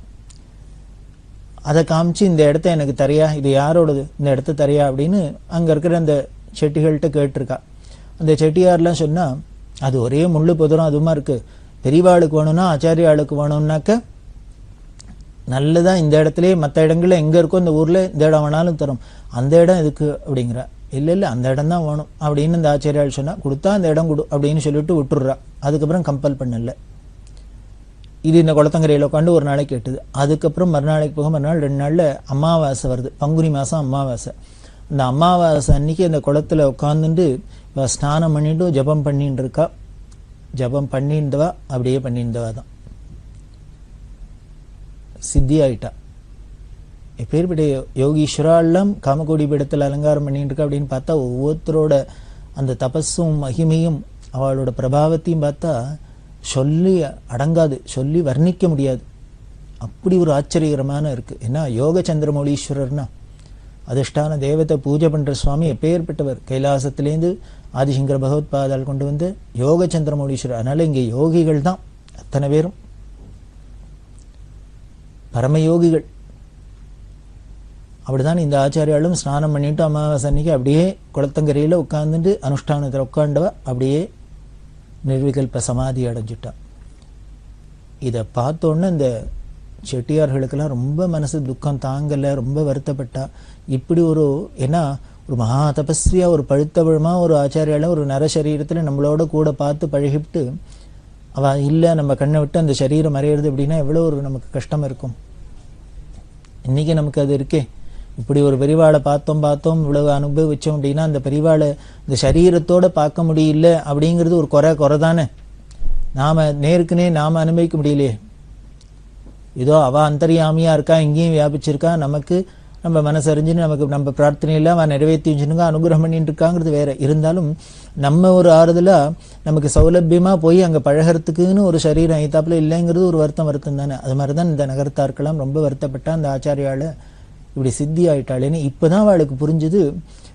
அதை காமிச்சு இந்த இடத்த எனக்கு தரையா, இது யாரோடது, இந்த இடத்த தரையா அப்படின்னு அங்கே இருக்கிற அந்த செட்டிகள்கிட்ட கேட்டிருக்கா. அந்த செட்டியார்லாம் சொன்னால் அது ஒரே முள்ளு புதரும் அதுமா இருக்குது. பெரியவாளுக்கு வேணும்னா ஆச்சாரியாளுக்கு வேணும்னாக்க நல்லதான் இந்த இடத்துலயே மற்ற இடங்கள்ல எங்கே இருக்கோ இந்த ஊரில் இந்த இடம் வேணாலும் தரும், அந்த இடம் இதுக்கு அப்படிங்கிற. இல்லை அந்த இடம் தான் வேணும் அப்படின்னு இந்த ஆச்சாரியால் சொன்னால் கொடுத்தா அந்த இடம் கொடு அப்படின்னு சொல்லிட்டு விட்டுடுறா. அதுக்கப்புறம் கம்பல் பண்ணல. இது இந்த குளத்தங்கரையில் உட்காந்து ஒரு நாளைக்கு கேட்டுது. அதுக்கப்புறம் மறுநாளைக்கு போக மறுநாள் 2 நாளில் அமாவாசை வருது. பங்குனி மாதம் அமாவாசை. அந்த அமாவாசை அன்னைக்கு அந்த குளத்தில் உட்காந்துட்டு இவ ஸ்நானம் பண்ணிட்டு ஜபம் பண்ணிட்டு இருக்கா. ஜபம் பண்ணின்றவா அப்படியே பண்ணின்றவா தான் சித்தி ஆயிட்டா. எப்பேற்பட்ட யோகீஸ்வராலாம் காமகோடி பீடத்தில் அலங்காரம் பண்ணிட்டு இருக்கா அப்படின்னு பார்த்தா ஒவ்வொருத்தரோட அந்த தபஸும் மகிமையும் அவளோட பிரபாவத்தையும் பார்த்தா சொல்லி அடங்காது, சொல்லி வர்ணிக்க முடியாது. அப்படி ஒரு ஆச்சரியகரமான இருக்கு. ஏன்னா யோக சந்திரமௌலீஸ்வரர்னா அதிஷ்டான தேவத்தை பூஜை பண்ற சுவாமி எப்பேற்பட்டவர், கைலாசத்திலேருந்து ஆதிசங்கர பகவத்பாதால் கொண்டு வந்து யோக சந்திரமௌலீஸ்வரர். அதனால இங்கே யோகிகள் தான் அத்தனை பேரும், பரமயோகிகள். அப்படிதான் இந்த ஆச்சாரியாலும் ஸ்நானம் பண்ணிட்டு அமாவாசை அன்னைக்கு அப்படியே குளத்தங்கரையில் உட்கார்ந்துட்டு அனுஷ்டானத்தில் உட்காண்டவ அப்படியே நிர்விகல்ப சமாதி அடைஞ்சிட்டா. இதை பார்த்தோன்னே இந்த செட்டியார்களுக்கெல்லாம் ரொம்ப மனசு துக்கம் தாங்கலை, ரொம்ப வருத்தப்பட்டா. இப்படி ஒரு ஏன்னா ஒரு மகா தபஸ்வியா, ஒரு பழுத்தபழமா ஒரு ஆச்சாரியால ஒரு நரசரீரத்தில் நம்மளோட கூட பார்த்து பழகிவிட்டு அவ இல்லை நம்ம கண்ணை விட்டு அந்த சரீரம் மறையிறது அப்படின்னா எவ்வளோ ஒரு நமக்கு கஷ்டம் இருக்கும். இன்னைக்கு நமக்கு அது இருக்கே, இப்படி ஒரு பெரிவாளை பார்த்தோம் இவ்வளவு அனுபவிச்சோம் அப்படின்னா அந்த பெரிவாளை இந்த சரீரத்தோட பார்க்க முடியல அப்படிங்கிறது ஒரு குறை தானே. நாம நேருக்குனே நாம அனுபவிக்க முடியலையே. ஏதோ அவ அந்தரியாமியா இருக்கா, இங்கேயும் வியாபிச்சிருக்கா, நமக்கு நம்ம மனசறிஞ்சுன்னு நமக்கு நம்ம பிரார்த்தனையில அவன் நிறைவேற்றி வச்சுனுங்க அனுகிரகம் பண்ணிட்டு இருக்காங்கிறது வேற. இருந்தாலும் நம்ம ஒரு ஆறுதலா நமக்கு சௌலபியமா போய் அங்க பழகிறதுக்குன்னு ஒரு சரீரம் ஐத்தாப்புல இல்லைங்கிறது ஒரு வருத்தம் தானே. அது மாதிரிதான் இந்த நகரத்தாருக்கெல்லாம் ரொம்ப வருத்தப்பட்டா அந்த ஆச்சாரியால இப்படி சித்தி ஆயிட்டாளேன்னு. இப்பதான் அவளுக்கு புரிஞ்சுது.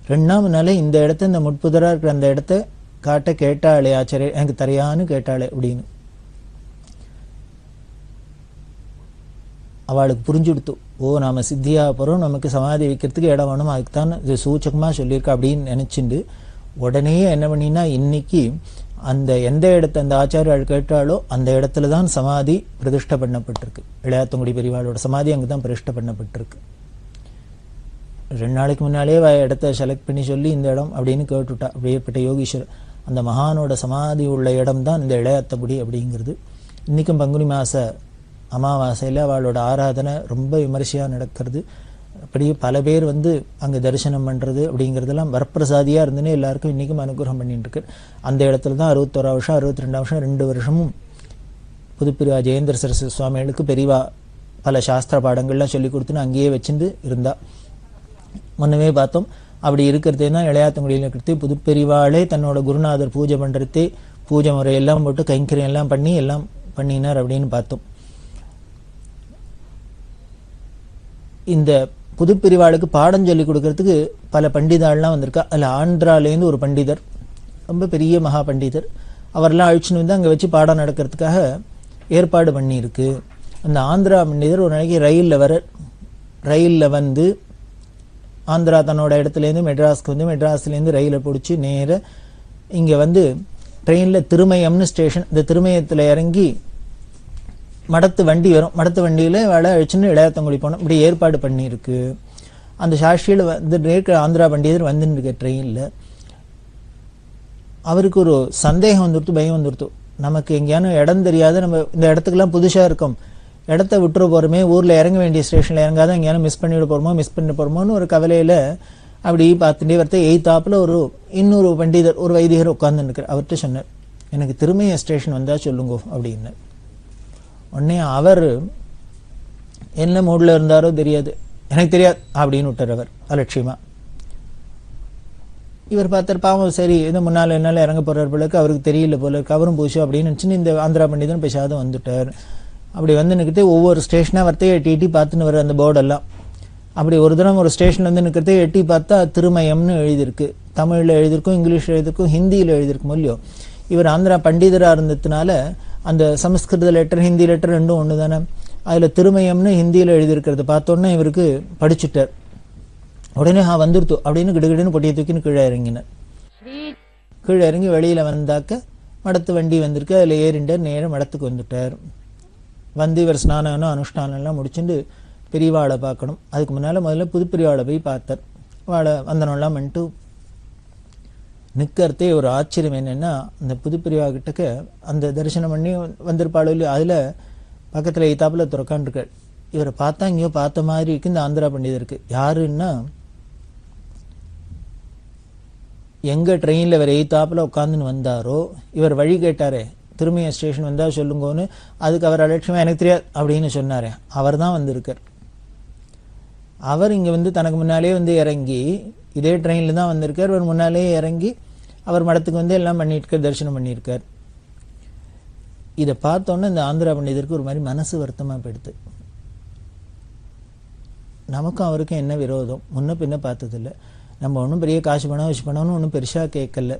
2ஆம் நாளே இந்த இடத்த, இந்த முட்புதரா இருக்கிற அந்த இடத்த காட்ட கேட்டாளே ஆச்சாரிய, எனக்கு தரையான்னு கேட்டாளே அப்படின்னு. அவளுக்கு புரிஞ்சுடுத்து, ஓ நாம சித்தியா போறோம், நமக்கு சமாதி வைக்கிறதுக்கு இடம் வேணும், அதுக்குத்தான் இது சூச்சகமா சொல்லியிருக்கா அப்படின்னு நினைச்சுண்டு உடனே என்ன பண்ணினா இன்னைக்கு அந்த எந்த இடத்த அந்த ஆச்சாரியால் கேட்டாலோ அந்த இடத்துல தான் சமாதி பிரதிஷ்டை பண்ணப்பட்டிருக்கு. இளையாத்தங்குடி பெரியவாளோட சமாதி அங்குதான் பிரதிஷ்டை பண்ணப்பட்டிருக்கு. 2 நாளைக்கு முன்னாலே இடத்த செலக்ட் பண்ணி சொல்லி இந்த இடம் அப்படின்னு கேட்டுட்டா. அப்படியேற்பட்ட யோகீஸ்வரர் அந்த மகானோட சமாதி உள்ள இடம் தான் இந்த இளையாத்தங்குடி அப்படிங்கிறது. இன்னைக்கும் பங்குனி மாச அமாவாசையில் அவளோட ஆராதனை ரொம்ப விமர்சையாக நடக்கிறது. அப்படியே பல பேர் வந்து அங்கே தரிசனம் பண்ணுறது அப்படிங்கிறதெல்லாம் வரப்பிரசாதியாக இருந்துன்னு எல்லாருக்கும் இன்றைக்கும் அனுகிரகம் பண்ணிட்டு இருக்கு. அந்த இடத்துல தான் 61 வருஷம் 62 வருஷம் 2 வருஷமும் புதுப்பிரிவா ஜெயேந்திர சரஸ்வதி சுவாமிகளுக்கு பெரியவா பல சாஸ்திர பாடங்கள்லாம் சொல்லி கொடுத்துன்னு அங்கேயே வச்சுட்டு இருந்தா. முன்னமே பார்த்தோம். அப்படி இருக்கிறதே தான் இளையாத்தங்குடியில் இருக்கிறதே புதுப்பெரிவாளே தன்னோட குருநாதர் பூஜை பண்ணுறதே பூஜை முறையெல்லாம் போட்டு கைங்கரியம் எல்லாம் பண்ணி எல்லாம் பண்ணினார் அப்படின்னு பார்த்தோம். இந்த புதுப்பிரிவாளுக்கு பாடம் சொல்லி கொடுக்கறதுக்கு பல பண்டிதாள்லாம் வந்திருக்கா. அதில் ஆந்திராலேருந்து ஒரு பண்டிதர், ரொம்ப பெரிய மகா பண்டிதர், அவரெல்லாம் அழிச்சுன்னு வந்து அங்கே வச்சு பாடம் நடக்கிறதுக்காக ஏற்பாடு பண்ணியிருக்கு. அந்த ஆந்திரா பண்டிதர் ஒரு நாளைக்கு ரயிலில் வந்து ஆந்திரா தன்னோட இடத்துலேருந்து மெட்ராஸ்க்கு வந்து மெட்ராஸ்லேருந்து ரயிலை பிடிச்சி நேர இங்கே வந்து ட்ரெயினில் திருமயம்னு ஸ்டேஷன், இந்த திருமயத்தில் இறங்கி மடத்து வண்டி வரும், மடத்து வண்டியில் வேலை அழிச்சுன்னு இளையாத்தங்குடி போனோம். இப்படி ஏற்பாடு பண்ணியிருக்கு. அந்த சாட்சியில் வந்து ஆந்திரா பண்டிதர் வந்துருக்கு ட்ரெயினில். அவருக்கு ஒரு சந்தேகம் வந்துடுத்து, பயம் வந்துடுத்து. நமக்கு எங்கேயான இடம் தெரியாது, நம்ம இந்த இடத்துக்கெல்லாம் புதுசாக இருக்கோம், இடத்த விட்டுற போகிறோமே, ஊரில் இறங்க வேண்டிய ஸ்டேஷனில் இறங்காத எங்கேயாலும் மிஸ் பண்ணிட போகிறோமோன்னு ஒரு கவலையில் அப்படி பார்த்துட்டே வரத்த எய்த்தாப்பில் இன்னொரு பண்டிதர், ஒரு வைதிகர் உட்காந்துருக்கார். அவர்கிட்ட சொன்னார், எனக்கு திருமய ஸ்டேஷன் வந்தால் சொல்லுங்க அப்படின்னு. உடனே அவர் என்ன மூடில் இருந்தாரோ தெரியாது, எனக்கு தெரியாது அப்படின்னு விட்டார் அவர் அலட்சியமா. இவர் பார்த்தார், பாவம் சரி ஏதோ முன்னால் என்னால் இறங்க போறார் போல இருக்கு, அவருக்கு தெரியல போல இருக்கு, அவரும் பூசு அப்படின்னு நினச்சின்னு இந்த ஆந்திரா பண்டிதன் பேசாத வந்துட்டார். அப்படி வந்து நிற்கிறதே ஒவ்வொரு ஸ்டேஷனாக வரத்தையே எட்டி பார்த்துன்னு வர அந்த போர்டெல்லாம். அப்படி ஒரு தினம் ஒரு ஸ்டேஷன் வந்து நிற்கிறதே எட்டி பார்த்தா திருமயம்னு எழுதியிருக்கு. தமிழில் எழுதியிருக்கும், இங்கிலீஷில் எழுதியிருக்கும், ஹிந்தியில் எழுதியிருக்கும் இல்லையோ. இவர் ஆந்திரா பண்டிதராக இருந்ததுனால அந்த சமஸ்கிருத லெட்டர் ஹிந்தி லெட்டர் ரெண்டும் ஒன்று தானே. அதில் திருமயம்னு ஹிந்தியில் எழுதியிருக்கிறத பார்த்தோன்னே இவருக்கு படிச்சுட்டார். உடனே வந்துருத்து அப்படின்னு கிடுகிடுன்னு பொட்டியை தூக்கின்னு கீழே இறங்கினார். கீழே இறங்கி வெளியில் வந்தாக்க மடத்து வண்டி வந்திருக்கு, அதில் ஏறிண்டார், நேரம் மடத்துக்கு வந்துட்டார். வந்து இவர் ஸ்நானம் அனுஷ்டானம்லாம் முடிச்சுட்டு பெரியவாளை பார்க்கணும். அதுக்கு முன்னால் முதல்ல புதுப்பெரியவாளை போய் பார்த்தார். வாழை வந்தனம்லாம் பண்ணிட்டு நிற்கிறதே ஒரு ஆச்சரியம் என்னென்னா, அந்த புதுப்பெரியவா கிட்டக்க அந்த தரிசனம் பண்ணி வந்திருப்பாளோ இல்லையோ, அதில் பக்கத்தில் எய்த்தாப்பில் துறக்காண்டிருக்காள். இவரை பார்த்தா இங்கேயோ பார்த்த மாதிரி இருக்கு இந்த ஆந்திரா பண்டிதருக்கு. யாருன்னா, எங்கே ட்ரெயினில் இவர் எய்த்தாப்பில் உட்காந்துன்னு வந்தாரோ, இவர் வழி கேட்டாரே திருமய ஸ்டேஷன் வந்தால் சொல்லுங்கன்னு, அதுக்கு அவர் அலட்சியமாக எனக்கு தெரியாது அப்படின்னு சொன்னாரே, அவர் தான் வந்திருக்கார். அவர் இங்கே வந்து தனக்கு முன்னாலே வந்து இறங்கி இதே ட்ரெயினில் தான் வந்திருக்கார். அவர் முன்னாலே இறங்கி அவர் மடத்துக்கு வந்து எல்லாம் பண்ணியிருக்கார், தரிசனம் பண்ணியிருக்கார். இதை பார்த்தோன்னே இந்த ஆந்திரா பண்டிதருக்கு ஒரு மாதிரி மனசு வருத்தமாக போயிடுது. நமக்கும் அவருக்கும் என்ன விரோதம், முன்ன பின்ன பார்த்ததில்லை. நம்ம ஒன்றும் பெரிய காசு பணம் வச்சு பணம்னு ஒன்றும் பெருசாக கேட்கல,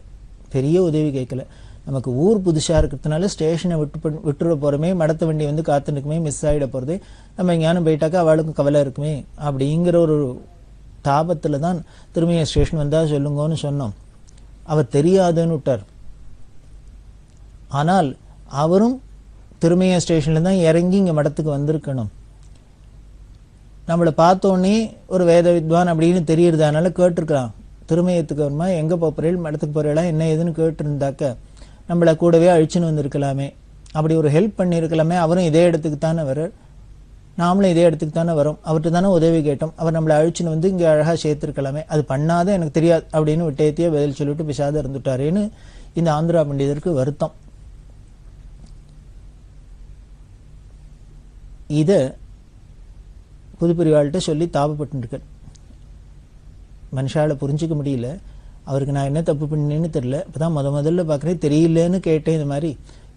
பெரிய உதவி கேட்கல. நமக்கு ஊர் புதுசாக இருக்கிறதுனால ஸ்டேஷனை விட்டுற போகிறோமே, மடத்த வண்டி வந்து காத்துனுக்குமே, மிஸ் ஆகிட போகிறது, நம்ம எங்கேயானும் போயிட்டாக்கா அவளுக்கும் கவலை இருக்குமே அப்படிங்கிற ஒரு தாபத்தில் தான் திரும்பிய ஸ்டேஷன் வந்தால் சொல்லுங்கன்னு சொன்னோம். அவர் தெரியாதுன்னு விட்டார். ஆனால் அவரும் திருமைய ஸ்டேஷனில் தான் இறங்கி இங்கே மடத்துக்கு வந்திருக்கணும். நம்மளை பார்த்தோன்னே ஒரு வேத வித்வான் அப்படின்னு தெரியறதுனால கேட்டிருக்கலாம், திருமயத்துக்கு வருமா, எங்கே போகிறீள், மடத்துக்கு போகிறீங்களா, என்ன ஏதுன்னு கேட்டிருந்தாக்க நம்மளை கூடவே அழிச்சுன்னு வந்திருக்கலாமே, அப்படி ஒரு ஹெல்ப் பண்ணியிருக்கலாமே. அவரும் இதே இடத்துக்கு தானே வர்றார், நாமளும் இதே இடத்துக்கு தானே வரோம், அவர்கிட்ட தானே உதவி கேட்டோம், அவர் நம்மளை அழிச்சுன்னு வந்து இங்கே அழகாக சேர்த்துருக்கலாமே, அது பண்ணாத எனக்கு தெரியாது அப்படின்னு விட்டேத்தியே பதில் சொல்லிட்டு பிசாத இருந்துட்டாரேன்னு இந்த ஆந்திரா பண்டிதருக்கு வருத்தம். இதை புதுப்பிரிவாள்கிட்ட சொல்லி தாபப்பட்டுருக்கார். மனுஷால புரிஞ்சிக்க முடியல, அவருக்கு நான் என்ன தப்பு பண்ணேன்னு தெரியல, இப்போதான் முதல்ல பார்க்குறேன், தெரியலன்னு கேட்டேன், இந்த மாதிரி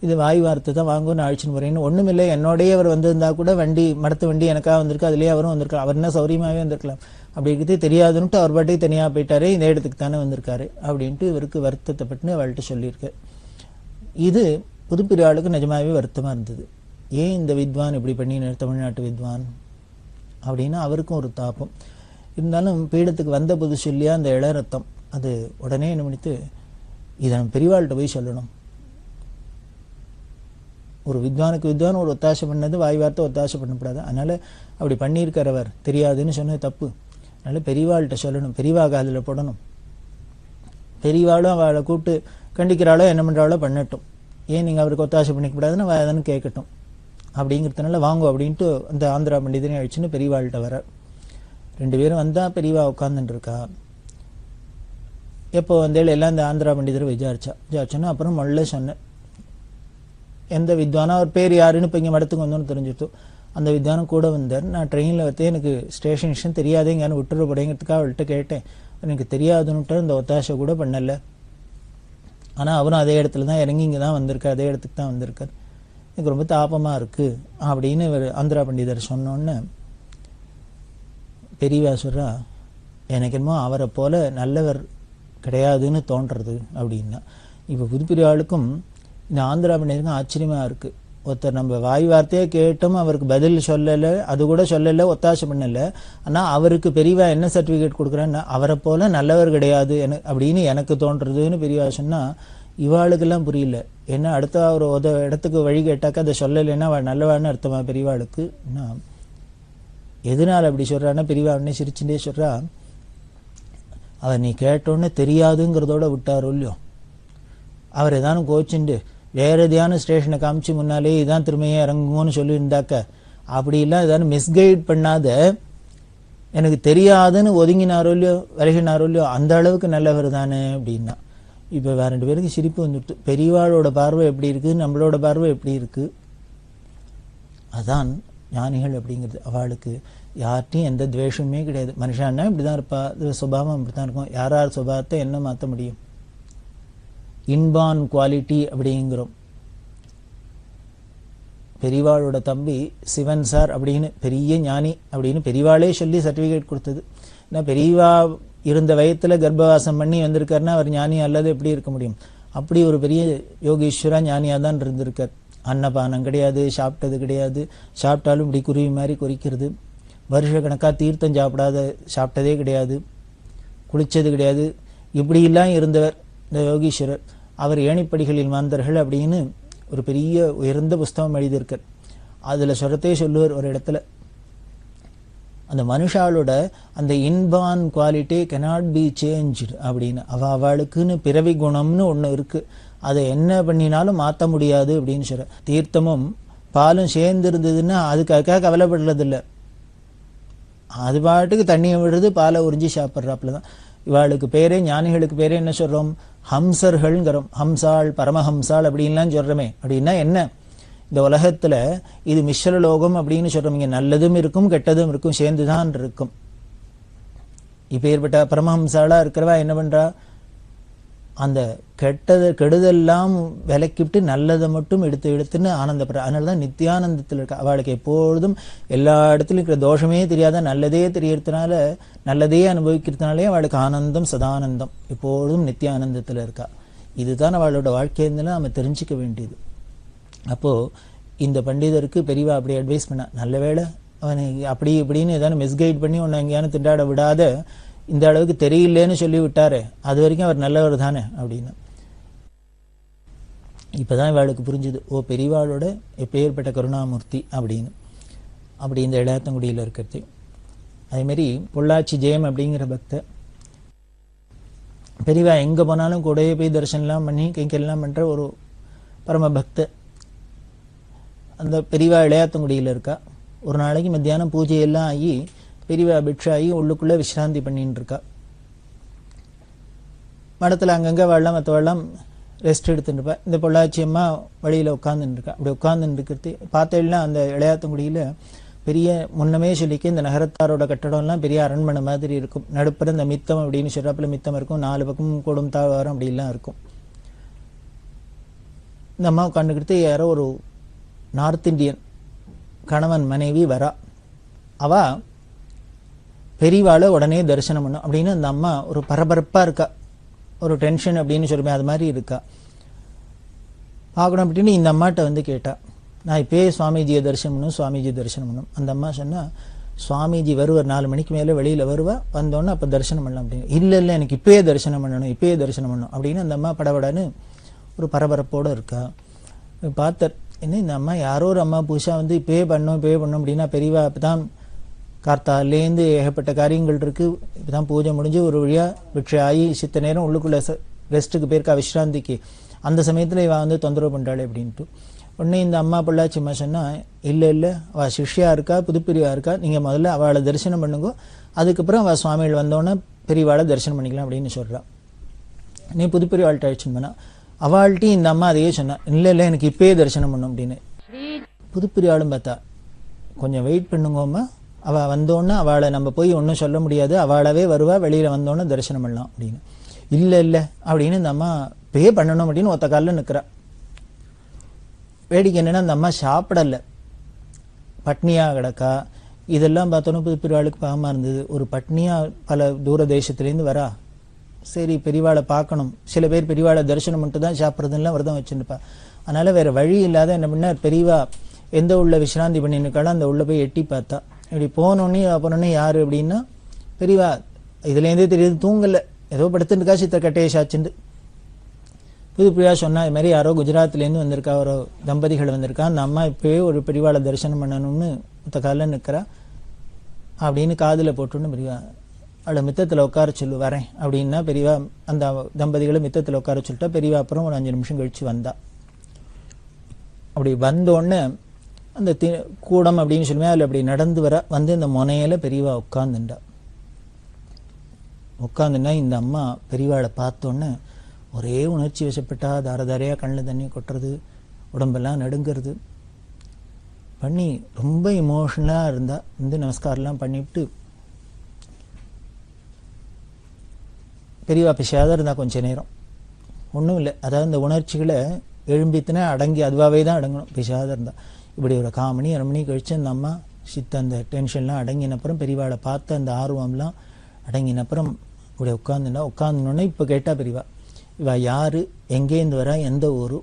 இது வாய் வார்த்தை தான் வாங்குன்னு அழிச்சுன்னு போறேன்னு. ஒன்றுமில்லை, என்னோடய அவர் வந்திருந்தா கூட வண்டி மடத்து வண்டி எனக்காக வந்திருக்கு, அதுலேயே அவரும் வந்திருக்காரு, அவர் என்ன சௌரியமாகவே வந்திருக்கலாம், அப்படி இருக்கிறதே தெரியாதுன்ட்டு அவர் பாட்டே தனியாக போயிட்டாரே, இந்த இடத்துக்கு தானே வந்திருக்காரு அப்படின்ட்டு இவருக்கு வருத்தத்தை பட்டுன்னு அவள்கிட்ட சொல்லியிருக்கார். இது புதுப்பிரிவாளுக்கு நிஜமாகவே வருத்தமாக இருந்தது. ஏன் இந்த வித்வான் இப்படி பண்ணினார், தமிழ்நாட்டு வித்வான் அப்படின்னா அவருக்கும் ஒரு தாபம் இருந்தாலும், பீடத்துக்கு வந்த புது சொல்லியா அந்த இளரத்தம் அது உடனே என்ன பண்ணிட்டு, இதை நம்ம பெரியவாள்கிட்ட போய் சொல்லணும். ஒரு வித்வானுக்கு வித்வான் ஒரு ஒத்தாசை பண்ணது வாய் வார்த்தை ஒத்தாசை பண்ணக்கூடாது, அதனால அப்படி பண்ணியிருக்கிறவர் தெரியாதுன்னு சொன்னது தப்பு, அதனால பெரியவாள்கிட்ட சொல்லணும், பெரியவாக அதில் போடணும். பெரியவாளும் அவளை கூப்பிட்டு கண்டிக்கிறாளோ என்ன பண்ணுறாளோ பண்ணட்டும், ஏன் நீங்கள் அவருக்கு ஒத்தாசை பண்ணிக்கூடாதுன்னு அவதானு கேட்கட்டும் அப்படிங்கிறதுனால வாங்கும் அப்படின்ட்டு அந்த ஆந்திரா பண்டிதனை அழிச்சுன்னு பெரியவாள்கிட்ட வர. 2 பேரும் வந்தால் பெரியவா உட்காந்துட்டு இருக்கா. எப்போ வந்தேள் எல்லாம் இந்த ஆந்திரா பண்டிதரை விசாரிச்சோன்னா அப்புறம் மொல்ல சொன்னேன், எந்த வித்வானா அவர் பேர் யாருன்னு இப்போ இங்கே மடத்துக்கு வந்தோன்னு தெரிஞ்சுட்டு அந்த வித்வானம் கூட வந்தார். நான் ட்ரெயினில் வந்து எனக்கு ஸ்டேஷன் தெரியாதே எங்கேயானு விட்டுறப்படைங்கிறதுக்காக அவள்கிட்ட கேட்டேன், எனக்கு தெரியாதுன்னுட்டு இந்த ஒத்தாசை கூட பண்ணலை, ஆனால் அவரும் அதே இடத்துல தான் இறங்கி இங்கே தான் வந்திருக்கார், அதே இடத்துக்கு தான் வந்திருக்கார், எனக்கு ரொம்ப தாபமாக இருக்குது அப்படின்னு இவர் ஆந்திரா பண்டிதர் சொன்னோன்னு பெரியவா சொல்கிறா, எனக்கு என்னமோ அவரை போல நல்லவர் கிடையாதுன்னு தோன்றுறது அப்படின்னா. இப்போ புதுப்பிரிவாளுக்கும் இந்த ஆந்திரா பண்டிதருக்கும் ஆச்சரியமாக இருக்குது. ஒருத்தர் நம்ம வாய் வார்த்தையே கேட்டோம், அவருக்கு பதில் சொல்லலை, அது கூட சொல்லலை, ஒத்தாசை பண்ணலை, ஆனால் அவருக்கு பெரியவா என்ன சர்டிஃபிகேட் கொடுக்குறான்னா அவரை போல நல்லவர் கிடையாது அப்படின்னு எனக்கு தோன்றுறதுன்னு பெரியவா சொன்னால் இவாளுக்கெல்லாம் புரியல. ஏன்னா அடுத்த ஒரு இடத்துக்கு வழி கேட்டாக்கா அதை சொல்லலைன்னா அவள் நல்லவான்னு அர்த்தமா பெரியவாளுக்கு. எதனால் அப்படி சொல்கிறான்னா பெரியவா உடனே சிரிச்சுட்டே சொல்கிறா, அவர் நீ கேட்டோன்னே தெரியாதுங்கிறதோட விட்டாரோ இல்லையோ, அவர் ஏதானும் கோச்சுண்டு வேற எதையான ஸ்டேஷனை காமிச்சு முன்னாலே இதான் திரும்பியே இறங்குங்கன்னு சொல்லியிருந்தாக்க அப்படிலாம் ஏதாவது மிஸ்கைட் பண்ணாத எனக்கு தெரியாதுன்னு ஒதுங்கினாரோ இல்லையோ விலகினாரோ இல்லையோ அந்த அளவுக்கு நல்லவர் தானே அப்படின்னா. இப்போ வேற 2 பேருக்கு சிரிப்பு வந்துட்டு, பெரியவாளோட பார்வை எப்படி இருக்குது, நம்மளோட பார்வை எப்படி இருக்குது. அதான் ஞானிகள் அப்படிங்கிறது, அவளுக்கு யார்ட்டையும் எந்த துவேஷமே கிடையாது. மனுஷான்னா இப்படி தான் இருப்பா, அது சுபாவம் இப்படி தான் இருக்கும், யார் சுபாவத்தை என்ன மாற்ற முடியும். இன்பான் குவாலிட்டி அப்படிங்கிறோம். பெரியவாளோட தம்பி சிவன் சார் அப்படின்னு பெரிய ஞானி அப்படின்னு பெரியவாளே சொல்லி சர்டிஃபிகேட் கொடுத்தது. ஏன்னா பெரியவா இருந்த வயத்தில் கர்ப்பவாசம் பண்ணி வந்திருக்காருன்னா அவர் ஞானி அல்லது எப்படி இருக்க முடியும். அப்படி ஒரு பெரிய யோகீஸ்வரா ஞானியாக தான் இருந்திருக்கார். அன்னபானம் கிடையாது, சாப்பிட்டது கிடையாது, சாப்பிட்டாலும் இப்படி குருவி மாதிரி குறிக்கிறது, வருஷ கணக்காக தீர்த்தம் சாப்பிட்டதே கிடையாது, குளித்தது கிடையாது, இப்படியெல்லாம் இருந்தவர் இந்த யோகீஸ்வரர். அவர் ஏணிப்படிகளில் மாந்தர்கள் அப்படின்னு ஒரு பெரிய உயர்ந்த புஸ்தகம் எழுதியிருக்கார். அதில் சொல்லுவார் ஒரு இடத்துல, அந்த மனுஷாலோட அந்த இன்பான் குவாலிட்டி cannot be changed அப்படின்னு. அவளுக்குன்னு பிறவி குணம்னு ஒன்று இருக்குது, அதை என்ன பண்ணினாலும் மாற்ற முடியாது அப்படின்னு சொல்ற. தீர்த்தமும் பாலும் சேர்ந்து இருந்ததுன்னா அதுக்காக கவலைப்படுறதில்லை, அது பாட்டுக்கு தண்ணியை விடுறது, பாலை உறிஞ்சி சாப்பிட்றாப்புல தான். இவாளுக்கு பேரே, ஞானிகளுக்கு பேரே என்ன சொல்கிறோம், ஹம்சர்கள்ங்கிறோம். ஹம்சாள் பரமஹம்சாள் அப்படின்லாம் சொல்கிறோமே. அப்படின்னா என்ன, இந்த உலகத்தில் இது மிஸ்ரலோகம் அப்படின்னு சொல்கிறோம். இங்கே நல்லதும் இருக்கும் கெட்டதும் இருக்கும், சேர்ந்து தான் இருக்கும். இப்போ ஏற்பட்ட பரமஹம்சாளாக இருக்கிறவா என்ன பண்ணுறா, அந்த கெடுதெல்லாம் விலக்கிவிட்டு நல்லதை மட்டும் எடுத்துன்னு ஆனந்தப்படுற. அதனால தான் நித்தியானந்தத்தில் இருக்க. அவளுக்கு எப்பொழுதும் எல்லா இடத்துலையும் இருக்கிற தோஷமே தெரியாத நல்லதே தெரியறதுனால, நல்லதே அனுபவிக்கிறதுனாலே அவளுக்கு ஆனந்தம் சதானந்தம், எப்பொழுதும் நித்தியானந்தத்தில் இருக்கா. இதுதான் அவளோட வாழ்க்கையில நம்ம தெரிஞ்சுக்க வேண்டியது. அப்போது இந்த பண்டிதருக்கு பெரியவா அப்படி அட்வைஸ் பண்ண, நல்ல வேளை அவனை அப்படி இப்படின்னு ஏதாவது மிஸ்கைட் பண்ணி ஒன்று எங்கேயானு திண்டாட விடாத, இந்த அளவுக்கு தெரியலேன்னு சொல்லி விட்டாரு, அது வரைக்கும் அவர் நல்லவர் தானே அப்படின்னு. இப்போதான் இவாளுக்கு புரிஞ்சுது, ஓ பெரியவாளோட எப்பேற்பட்ட கருணாமூர்த்தி அப்படின்னு. அப்படி இந்த இளையாத்தங்குடியில் இருக்கிறது. அதேமாரி பொள்ளாச்சி ஜெயம் அப்படிங்கிற பக்தர் பெரியவா எங்கே போனாலும் கூடவே போய் தரிசனம்லாம் பண்ணி கைக்கெல்லாம் பண்ணுற ஒரு பரம பக்தர். அந்த பெரியவா இளையாத்தங்குடியில் இருக்கா. ஒரு நாளைக்கு மத்தியானம் பூஜையெல்லாம் ஆகி பெரியவா பிக்ஷாகி உள்ளுக்குள்ளே விசிராந்தி பண்ணின்னு இருக்கா. மடத்தில் அங்கங்கே வாழலாம் மற்றவாழலாம் ரெஸ்ட் எடுத்துட்டு இருப்பா. இந்த பொள்ளாச்சி அம்மா வழியில் உட்காந்துட்டு இருக்கா. அப்படி உட்காந்துட்டு இருக்கிறது பார்த்தேன்னா அந்த இளையாத்தங்குடியில் பெரிய முன்னமே சொல்லிக்க இந்த நகரத்தாரோட கட்டடம்லாம் பெரிய அரண்மனை மாதிரி இருக்கும். நடுப்புற இந்த மித்தம் அப்படின்னு சொல்றாப்புல மித்தம் இருக்கும், 4 பக்கம் கூடும் தாழ்வாரம் அப்படிலாம் இருக்கும். இந்த அம்மா உட்காந்துக்கிட்டு யாரோ ஒரு நார்த் இந்தியன் கணவன் மனைவி வரா. அவ பெரியவாளை உடனே தரிசனம் பண்ணும் அப்படின்னு அந்த அம்மா ஒரு பரபரப்பாக இருக்கா, ஒரு டென்ஷன் அப்படின்னு சொல்லுமே அது மாதிரி இருக்கா. பார்க்கணும் அப்படின்னு இந்த அம்மாட்ட வந்து கேட்டா, நான் இப்போயே சுவாமிஜியை தரிசனம் பண்ணணும், சுவாமிஜி தரிசனம் பண்ணணும். அந்த அம்மா சொன்னால், சுவாமிஜி வருவார் 4 மணிக்கு மேலே வெளியில் வருவா, வந்தோன்னே அப்போ தரிசனம் பண்ணலாம் அப்படின்னு. இல்லை இல்லை எனக்கு இப்போயே தரிசனம் பண்ணணும், இப்போயே தரிசனம் பண்ணணும் அப்படின்னு அந்த அம்மா படபடன்னு ஒரு பரபரப்போடு இருக்கா. பார்த்தார், என்ன இந்த அம்மா யாரோ ஒரு அம்மா புதுசாக வந்து இப்போயே பண்ணோம் இப்போயே பண்ணோம் அப்படின்னா, பெரியவா இப்போ தான் கார்த்தாலேருந்து ஏகப்பட்ட காரியங்கள் இருக்குது, இப்போ தான் பூஜை முடிஞ்சு ஒரு வழியாக விட்ச ஆகி சித்த நேரம் உள்ளுக்குள்ளே ரெஸ்ட்டுக்கு போயிருக்கா விஸ்ராந்திக்கு, அந்த சமயத்தில் இவள் வந்து தொந்தரவு பண்ணுறாளே அப்படின்ட்டு. உடனே இந்த அம்மா பொள்ளாச்சி அம்மா சொன்னால், இல்லை இல்லை அவள் சிஷ்யாக இருக்கா, புதுப்பிரிவாக இருக்கா, நீங்கள் முதல்ல அவளை தரிசனம் பண்ணுங்க, அதுக்கப்புறம் அவள் சுவாமிகள் வந்தோடனே பெரியவாளை தரிசனம் பண்ணிக்கலாம் அப்படின்னு சொல்கிறாள். நீ புதுப்பிரிவாள்கிட்ட அழைச்சின்னு பண்ணா, அவள்கிட்டையும் இந்த அம்மா அதையே சொன்னான், இல்லை இல்லை எனக்கு இப்போயே தரிசனம் பண்ணும் அப்படின்னு. புதுப்பிரிவாளும் பார்த்தா, கொஞ்சம் வெயிட் பண்ணுங்கம்மா, அவள் வந்தோன்னே அவளை நம்ம போய் ஒன்றும் சொல்ல முடியாது, அவளாவே வருவா, வெளியில் வந்தோன்னே தரிசனம் பண்ணலாம் அப்படின்னு. இல்லை இல்லை அப்படின்னு இந்த அம்மா பே பண்ணணும் அப்படின்னு ஒத்த காலில் நிற்கிறா. வேடிக்கை என்னென்னா அந்த அம்மா சாப்பிடலை, பட்னியாக கிடக்கா. இதெல்லாம் பார்த்தோன்னா புதுப்பிரிவாளுக்கு பாவமாக இருந்தது. ஒரு பட்னியாக பல தூர தேசத்துலேருந்து வரா, சரி பெரியவாளை பார்க்கணும். சில பேர் பெரியவாளை தரிசனம் மட்டும் தான் சாப்பிட்றதுலாம் விரதம் வச்சுருப்பா. அதனால் வேறு வழி இல்லாத என்ன பண்ணார், பெரியவா எந்த உள்ள விசிராந்தி பண்ணிருக்காலும் அந்த உள்ளே போய் எட்டி பார்த்தா. இப்படி போனோடனே யார் அப்படின்னா பெரியவா, இதுலேருந்தே தெரியுது தூங்கலை, ஏதோ படுத்துட்டுக்கா சித்த கட்டேஷாச்சுண்டு. புதுப்பிரியா சொன்னால், இது மாதிரி யாரோ குஜராத்லேருந்து வந்திருக்கா, ஒரு தம்பதிகள் வந்திருக்கா, அந்த அம்மா இப்போயே ஒரு பெரியவாளை தரிசனம் பண்ணணும்னு மொத்த காலில் நிற்கிறா அப்படின்னு காதில் போட்டுன்னு பெரியவா அவளை மித்தத்தில் உட்கார சொல்லு வரேன் அப்படின்னா பெரியவா அந்த தம்பதிகளை மித்தத்தில் உட்கார சொல்லிட்டா. பெரியவா அப்புறம் ஒரு 5 நிமிஷம் கழித்து வந்தா. அப்படி வந்தோடனே அந்த கூடம் அப்படின்னு சொல்லுவேன் அதில் அப்படி நடந்து வர வந்து இந்த முனையில் பெரியவா உட்காந்துண்டா. இந்த அம்மா பெரியவாளை பார்த்தோன்னே ஒரே உணர்ச்சி வசப்பட்டா, தாரதாரையாக கண்ணில் தண்ணி கொட்டுறது, உடம்பெல்லாம் நடுங்கிறது பண்ணி ரொம்ப இமோஷனலாக இருந்தா. வந்து நமஸ்காரம்லாம் பண்ணிவிட்டு பெரியவா பிசாத இருந்தால் கொஞ்சம் நேரம் ஒன்றும் இல்லை, அதாவது இந்த உணர்ச்சிகளை எழும்பித்துனா அடங்கி அதுவாகவே தான் அடங்கணும். பிசாத இருந்தால் இப்படி ஒரு 1/4 மணி 1/2 மணி கழித்து அந்த அம்மா சித்த அந்த டென்ஷன்லாம் அடங்கினப்புறம் பெரியவாளை பார்த்து அந்த ஆர்வம்லாம் அடங்கினப்புறம் இப்படி உட்காந்துனோடனே இப்போ கேட்டால் பெரியவா, இவா யார், எங்கேருந்து வரா, எந்த ஊர்,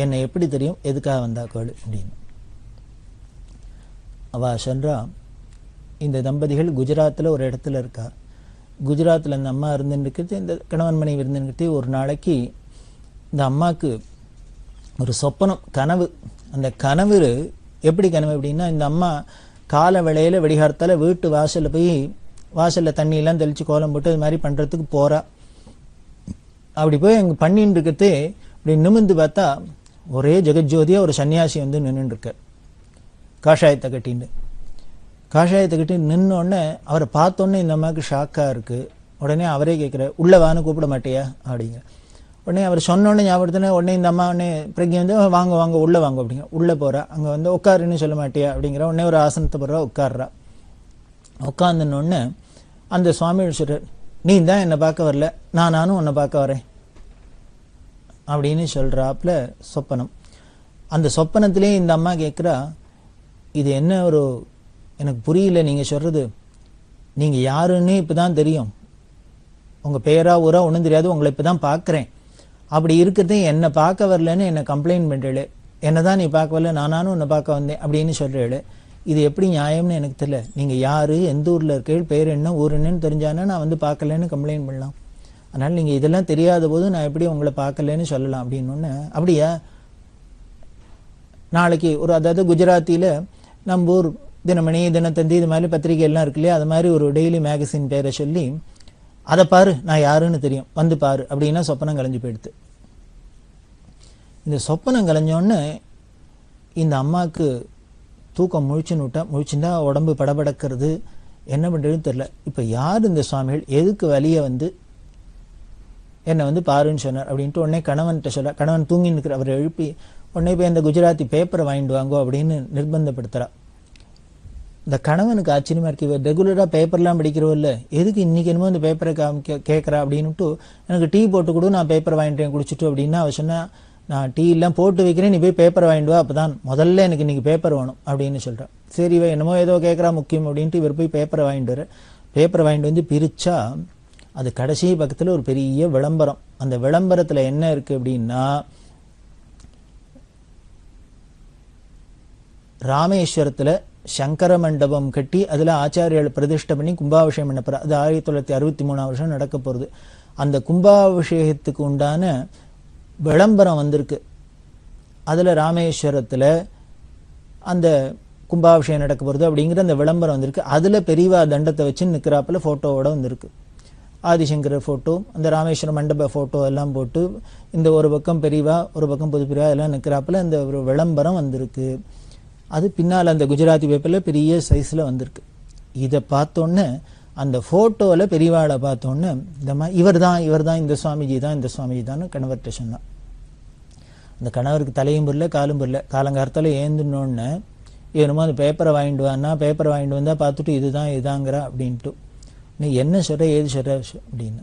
என்னை எப்படி தெரியும், எதுக்காக வந்தா கேளு அப்படின்னு. அவள் சொல்கிறா, இந்த தம்பதிகள் குஜராத்தில் ஒரு இடத்துல இருக்கா. குஜராத்தில் அந்த அம்மா இருந்துட்டு இந்த கணவன் மனைவி இருந்துக்கிட்டு ஒரு நாளைக்கு இந்த அம்மாவுக்கு ஒரு சொப்பனம், கனவு. அந்த கனவு எப்படி கனவு அப்படின்னா, இந்த அம்மா கால வேளையில் வெடிகாரத்தால் வீட்டு வாசலில் போய் வாசலில் தண்ணியெல்லாம் தெளித்து கோலம் போட்டு அது மாதிரி பண்ணுறதுக்கு போகிறா. அப்படி போய் அங்கே பண்ணின்னு இருக்கிறது இப்படி நிமிந்து பார்த்தா ஒரே ஜெகஜோதியாக ஒரு சன்னியாசி வந்து நின்றுருக்க, காஷாயத்தை கட்டி நின்னோடனே அவரை பார்த்தோன்னே இந்த அம்மாவுக்கு ஷாக்காக இருக்குது. உடனே அவரே கேட்குற, உள்ளே வான்னு கூப்பிட மாட்டியா அப்படிங்கிற. உடனே அவர் சொன்னோடனே ஞாபகத்தினே உடனே இந்த அம்மா உடனே பிரஜை வந்து வாங்க வாங்க உள்ளே வாங்க அப்படிங்க. உள்ளே போகிறா, அங்கே வந்து உட்காருன்னு சொல்ல மாட்டியா அப்படிங்கிற. உடனே ஒரு ஆசனத்தை போடுறா, உட்காடுறா. உட்காந்துன்னொடனே அந்த சுவாமி சொல்கிறார், நீ தான் என்னை பார்க்க வரல, நானும் உன்னை பார்க்க வரேன் அப்படின்னு சொல்றாப்புல சொப்பனம். அந்த சொப்பனத்திலே இந்த அம்மா கேட்குறா, இது என்ன ஒரு எனக்கு புரியல நீங்க சொல்றது, நீங்க யாருன்னு இப்பதான் தெரியும், உங்க பேரா ஊரா ஒன்றும் தெரியாது, உங்களை இப்பதான் பார்க்குறேன், அப்படி இருக்கிறதே என்னை பார்க்க வரலன்னு என்னை கம்ப்ளைண்ட் பண்ணுறேளே, என்னதான் நீ பார்க்க வரல, நானும் உன்னை பார்க்க வந்தேன் அப்படின்னு சொல்றேளே, இது எப்படி நியாயம்னு எனக்கு தெரியல. நீங்க யாரு, எந்த ஊர்ல இருக்கீள், பேர் என்ன, ஊர் என்னன்னு தெரிஞ்சானா நான் வந்து பார்க்கலன்னு கம்ப்ளைண்ட் பண்ணலாம். அதனால நீங்க இதெல்லாம் தெரியாத போது நான் எப்படி உங்களை பார்க்கலன்னு சொல்லலாம் அப்படின்னு. அப்படியா, நாளைக்கு ஒரு, அதாவது குஜராத்தியில நம்ம ஊர் தினமணி, தினத்தந்தி, இது மாதிரி பத்திரிகை எல்லாம் இருக்கு இல்லையா, அது மாதிரி ஒரு டெய்லி மேகசின் பேரை சொல்லி அதை பாரு நான் யாருன்னு தெரியும் வந்து பாரு அப்படின்னா சொப்பனம் கலைஞ்சு போயிடுது. இந்த சொப்பனம் கலைஞ்சோன்னு இந்த அம்மாவுக்கு தூக்கம் முழிச்சுட்டா உடம்பு படபடக்கிறது, என்ன பண்றதுன்னு தெரியல. இப்ப யார் இந்த சுவாமிகள், எதுக்கு வலிய வந்து என்னை வந்து பாருன்னு சொன்னார் அப்படின்ட்டு உடனே கணவன்கிட்ட சொல்ல, கணவன் தூங்கின்னு இருக்கிற அவரை எழுப்பி உடனே போய் அந்த குஜராத்தி பேப்பரை வாங்கிட்டு வாங்கோ அப்படின்னு நிர்பந்தப்படுத்துறா. இந்த கணவனுக்கு ஆச்சரியமா இருக்கு, இவர் ரெகுலரா பேப்பர்லாம் படிக்கிறோம் இல்ல, எதுக்கு இன்னைக்கு என்னமோ இந்த பேப்பரை கேட்கறா அப்படின்னுட்டு, எனக்கு டீ போட்டு கொடு, நான் பேப்பர் வாங்கிட்டேன் குடிச்சிட்டு அப்படின்னா அவ சொன்னா, நான் டீ எல்லாம் போட்டு வைக்கிறேன், நீ போய் பேப்பர் வாங்கிட்டு வா, அப்பதான் முதல்ல எனக்கு இன்னைக்கு பேப்பர் வேணும் அப்படின்னு சொல்றான். சரி இவ என்னமோ ஏதோ கேட்கறா முக்கியம் அப்படின்ட்டு இவர் போய் பேப்பரை வாங்கிட்டு வர, பேப்பரை வாங்கிட்டு வந்து பிரிச்சா அது கடைசி பக்கத்துல ஒரு பெரிய விளம்பரம். அந்த விளம்பரத்துல என்ன இருக்கு அப்படின்னா, ராமேஸ்வரத்துல சங்கர மண்டபம் கட்டி அதுல ஆச்சாரியர்கள் பிரதிஷ்டை பண்ணி கும்பாபிஷேகம் பண்ண போற, அது 1963 வருஷம் நடக்க போறது. அந்த கும்பாபிஷேகத்துக்கு உண்டான விளம்பரம் வந்திருக்கு. அதுல ராமேஸ்வரத்துல அந்த கும்பாபிஷேகம் நடக்க போறது அப்படிங்கிற அந்த விளம்பரம் வந்திருக்கு. அதுல பெரியவா தண்டத்தை வச்சு நிக்கிறாப்புல போட்டோவோட வந்திருக்கு. ஆதிசங்கரர் போட்டோ, அந்த ராமேஸ்வர மண்டப போட்டோ எல்லாம் போட்டு, இந்த ஒரு பக்கம் பெரியவா ஒரு பக்கம் புது பிரிவா எல்லாம் நிற்கிறாப்புல அந்த ஒரு விளம்பரம் வந்திருக்கு. அது பின்னால் அந்த குஜராத்தி பேப்பர்ல பெரிய சைஸ்ல வந்திருக்கு. இதை பார்த்தோன்னே அந்த போட்டோல பெரியவாளை பார்த்தோன்னே இந்த மாதிரி இவர் தான் இந்த சுவாமிஜி தான் கணவர்கிட்ட சொன்னான். அந்த கணவருக்கு தலையும் புரியல காலும் புரியல. காலங்காலத்தால ஏந்துனோன்னு என்னமோ அந்த பேப்பரை வாங்கிட்டு வான்னா, பேப்பரை வாங்கிட்டு வந்தா பார்த்துட்டு இதுதாங்கிறா அப்படின்ட்டு, நீ என்ன சொல்ற ஏது சொல்ற அப்படின்னு.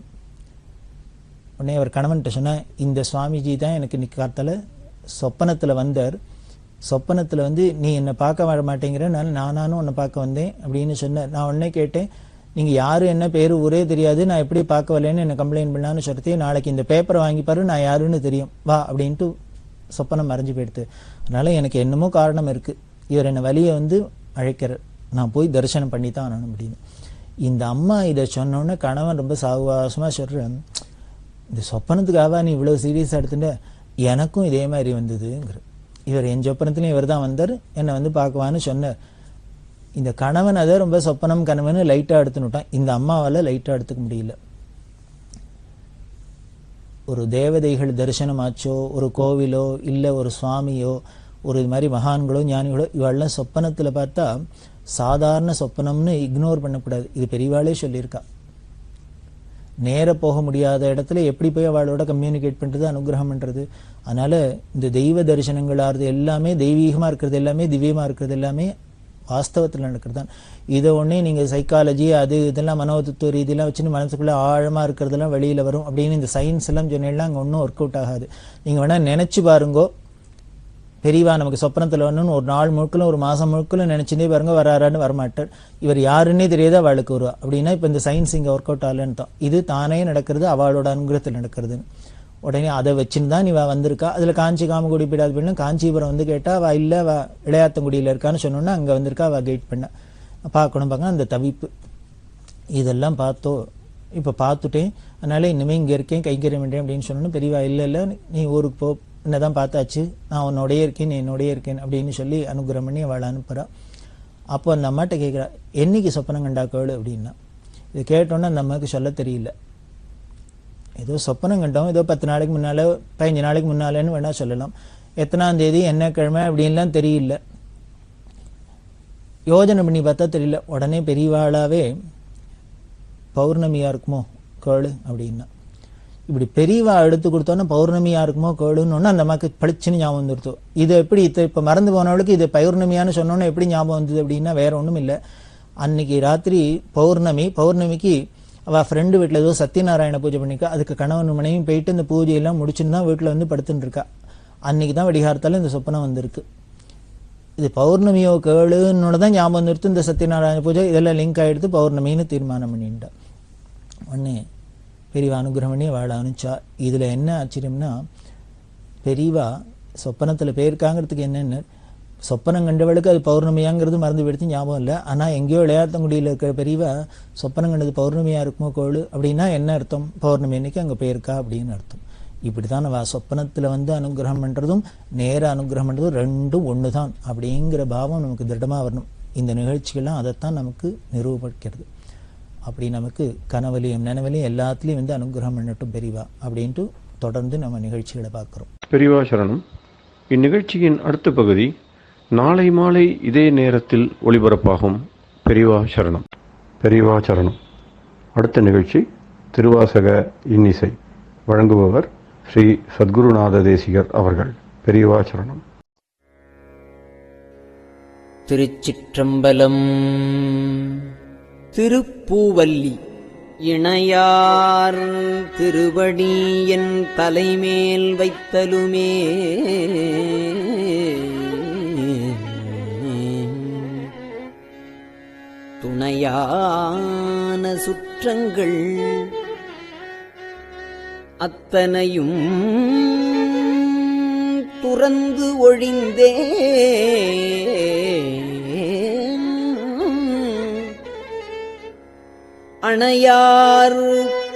உடனே அவர் கணவன்கிட்ட சொன்னா, இந்த சுவாமிஜி தான் எனக்கு இன்னைக்கு காத்தால சொப்பனத்துல வந்தார், சொப்பனத்துல வந்து நீ என்னை பார்க்க வர மாட்டேங்கிற, நானும் உன்னை பார்க்க வந்தேன் அப்படின்னு சொன்னார். நான் உடனே கேட்டேன், நீங்க யாரு, என்ன பேரு, ஊரே தெரியாது, நான் எப்படி பார்க்க வரலன்னு என்ன கம்ப்ளைண்ட் பண்ணலான்னு சொல்லிட்டு, நாளைக்கு இந்த பேப்பரை வாங்கி பாரு, நான் யாருன்னு தெரியும் வா அப்படின்ட்டு சொப்பனம் மறைஞ்சு போயிடுது. அதனால எனக்கு என்னமோ காரணம் இருக்கு, இவர் என்னை வழியை வந்து அழைக்கிறார், நான் போய் தரிசனம் பண்ணித்தான் ஆனணும் அப்படின்னு. இந்த அம்மா இதை சொன்னோன்னே கணவன் ரொம்ப சாகுவாசமா சொல்றேன், இந்த சொப்பனத்துக்காக நீ இவ்வளவு சீரியஸா எடுத்துட்ட, எனக்கும் இதே மாதிரி வந்ததுங்கிற. இவர் என் சொப்பனத்திலையும் இவர் தான் வந்தார், என்னை வந்து பார்க்குவான்னு சொன்னார். இந்த கணவன் அதை ரொம்ப சொப்பனம் கணவன் லைட்டா எடுத்துனுட்டான். இந்த அம்மாவால லைட்டா எடுத்துக்க முடியல. ஒரு தேவதைகள் தரிசனமாச்சோ, ஒரு கோவிலோ இல்ல ஒரு சுவாமியோ, ஒரு இது மாதிரி மகான்களோ ஞானிகளோ, இவெல்லாம் சொப்பனத்துல பார்த்தா சாதாரண சொப்பனம்னு இக்னோர் பண்ணக்கூடாது. இது பெரியவாளே சொல்லியிருக்கா. நேர போக முடியாத இடத்துல எப்படி போய் அவளோட கம்யூனிகேட் பண்றது, அனுகிரகம் பண்றது. அதனால இந்த தெய்வ தரிசனங்கள் ஆறுது எல்லாமே தெய்வீகமா இருக்கிறது, எல்லாமே திவ்யமா இருக்கிறது, எல்லாமே வாஸ்தவத்தில் நடக்கிறது தான். இதை ஒன்னே நீங்க சைக்காலஜி அது இதெல்லாம் மனோதத்துவ ரீதியெல்லாம் வச்சுன்னு மனசுக்குள்ள ஆழமா இருக்கிறதெல்லாம் வெளியில வரும் அப்படின்னு இந்த சயின்ஸ் எல்லாம் சொன்னீங்கன்னா அங்கே ஒன்றும் ஒர்க் அவுட் ஆகாது. நீங்க வேணா நினைச்சு பாருங்கோ, பெரியவா நமக்கு சொப்பனத்தில் வரணும்னு ஒரு நாள் முழுக்கலும் ஒரு மாசம் முழுக்கலும் நினைச்சுட்டே பாருங்க, வராரான்னு வரமாட்டார், இவர் யாருன்னே தெரியாத அவளுக்கு வருவா அப்படின்னா இப்ப இந்த சயின்ஸ் இங்க ஒர்க் அவுட் ஆகலன்னு தான். இது தானே நடக்கிறது, அவளோட அனுகிரகத்தில் நடக்கிறதுன்னு. உடனே அதை வச்சுன்னு தான் இவ வந்திருக்கா. அதுல காஞ்சி காமகுடி பீடாது பண்ணு, காஞ்சிபுரம் வந்து கேட்டா அவ இல்ல அவ இளையாத்தங்குடியில இருக்கான்னு சொன்னோன்னா அங்க வந்திருக்கா. அவ கைட் பண்ண பார்க்கணும் பார்க்க அந்த தவிப்பு இதெல்லாம் பார்த்தோம். இப்ப பார்த்துட்டேன், அதனால இனிமே இங்க இருக்கேன், கைங்கரிய வேண்டேன் அப்படின்னு சொன்னோன்னு பெரியவா இல்ல நீ ஊருக்கு போ, என்னதான் பார்த்தாச்சு, நான் உன்னோடைய இருக்கேன், நீ என்னோடைய இருக்கேன் அப்படின்னு சொல்லி அனுகிரகம் பண்ணி அவளை அனுப்புறா. அப்போ அந்த அம்மாட்ட கேட்கிறா, என்னைக்கு சொப்பனம் கண்டாக்கோள் அப்படின்னா. இது கேட்டோன்னா அந்த அம்மாவுக்கு சொல்ல தெரியல. ஏதோ சொப்பனம் கண்டோம், ஏதோ 10 நாளைக்கு முன்னால 15 நாளைக்கு முன்னாலேன்னு வேணா சொல்லலாம். எத்தனாம் தேதி என்ன கிழமை அப்படின்லாம் தெரியல, யோஜனை பண்ணி பார்த்தா தெரியல. உடனே பெரியவாளாவே பௌர்ணமியா இருக்குமோ கேளு அப்படின்னா. இப்படி பெரியவா எடுத்து கொடுத்தோன்னா பௌர்ணமியா இருக்குமோ கேளுன்னு அந்த அம்மாக்கு பளிச்சுன்னு ஞாபகம் வந்துருத்தோம். இது எப்படி இப்ப மறந்து போனவளுக்கு இது பௌர்ணமியான்னு சொன்னோன்னு எப்படி ஞாபகம் வந்தது அப்படின்னா வேற ஒண்ணும் இல்லை. அன்னைக்கு ராத்திரி பௌர்ணமிக்கு அவள் ஃப்ரெண்டு வீட்டில் ஏதோ சத்யநாராயண பூஜை பண்ணிக்கா, அதுக்கு கணவன் மனைவியும் போயிட்டு இந்த பூஜையெல்லாம் முடிச்சுன்னு தான் வீட்டில் வந்து படுத்துட்டு இருக்கா. அன்னைக்கு தான் வடிகாரத்தால் இந்த சொப்பனம் வந்திருக்கு. இது பௌர்ணமியோ கேளுன்னு தான் ஞாபகம் வந்துடுத்து. இந்த சத்யநாராயண பூஜை இதெல்லாம் லிங்க் ஆகிடுத்து, பௌர்ணமின்னு தீர்மானம் பண்ணிட்டா. உடனே பெரியவா அனுகிரகம் பண்ணி வாழ அனுச்சா. இதில் என்ன ஆச்சரியம்னா, பெரியவா சொப்பனத்தில் போயிருக்காங்கிறதுக்கு என்னென்ன, சொப்பனம் கண்டவளுக்கு அது பௌர்ணமியாங்கிறது மறந்து போயிடுத்து, ஞாபகம் இல்லை. ஆனால் எங்கேயோ இளையாத்தங்குடியில் இருக்கிற பெரியவா சொப்பனம் கண்டது பௌர்ணமியாக இருக்குமோ கோளு அப்படின்னா என்ன அர்த்தம், பௌர்ணமி அன்னைக்கு அங்கே போயிருக்கா அப்படின்னு அர்த்தம். இப்படி தான் அவள் சொப்பனத்தில் வந்து அனுகிரகம் பண்ணுறதும் நேர அனுகிரகம் பண்ணுறதும் ரெண்டும் ஒன்று தான் அப்படிங்கிற பாவம் நமக்கு திருடமாக வரணும். இந்த நிகழ்ச்சிகள்லாம் அதைத்தான் நமக்கு நிரூபிக்கிறது. அப்படி நமக்கு கனவலியும் நனவலியும் எல்லாத்துலேயும் வந்து அனுகிரகம் பண்ணட்டும் பெரியவா அப்படின்ட்டு தொடர்ந்து நம்ம நிகழ்ச்சிகளை பார்க்குறோம். பெரியவா சரணம். இந்நிகழ்ச்சியின் அடுத்த பகுதி நாளை மாலை இதே நேரத்தில் ஒளிபரப்பாகும். பெரியவா சரணம். பெரியவா சரணம். அடுத்த நிகழ்ச்சி திருவாசக இன்னிசை. வழங்குபவர் ஸ்ரீ சத்குருநாத தேசிகர் அவர்கள். பெரியவா சரணம். திருச்சிற்றம்பலம். திருப்பூவல்லி இணையார் திருவடி என் தலைமேல் வைத்தலுமே துணையான சுற்றங்கள் அத்தனையும் துறந்து ஒழிந்தே அணையார்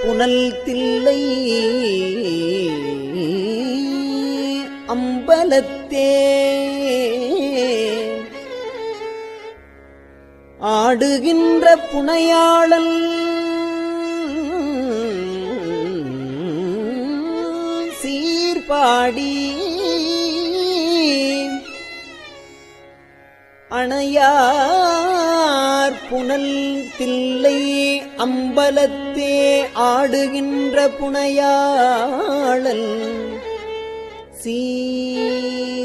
புனல் தில்லை அம்பலத்தே ஆடுகின்ற புனையாளன் சீர்பாடி அணையார் புனல் தில்லை அம்பலத்தே ஆடுகின்ற புனையாளன் சீர்பாடி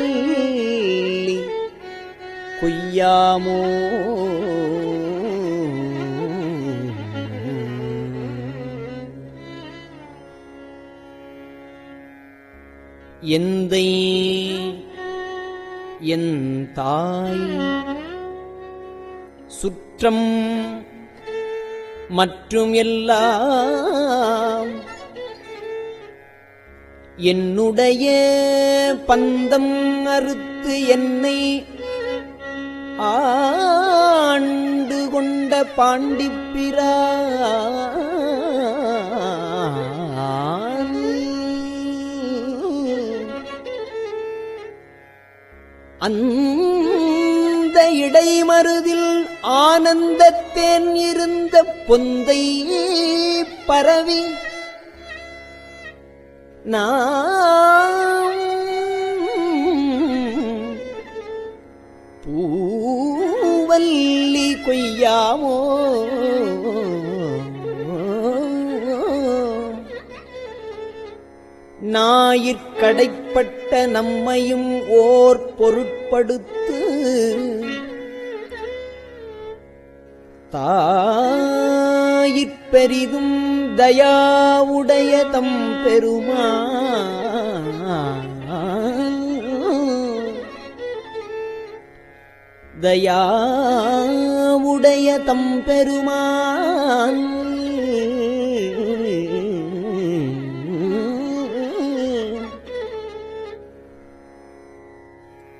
பூவல்லி கொய்யாமோ எந்தை என் தாய் சுற்றம் மற்றும் எல்லாம் என்னுடைய பந்தம் அறுத்து என்னை ஆண்டு கொண்ட பாண்டிப்பிரான் அந்த இடைமருதில் ஆனந்தத்தேன் இருந்த பொந்தை பரவி நாம் பூவல்லி கொய்யாமோ ஞாயிற்கடைப்பட்ட நம்மையும் ஓர் பொருட்படுத்து தாயிற்பெரிதும் தயாவுடைய தம் பெருமான் தயாவுடைய தம் பெருமான்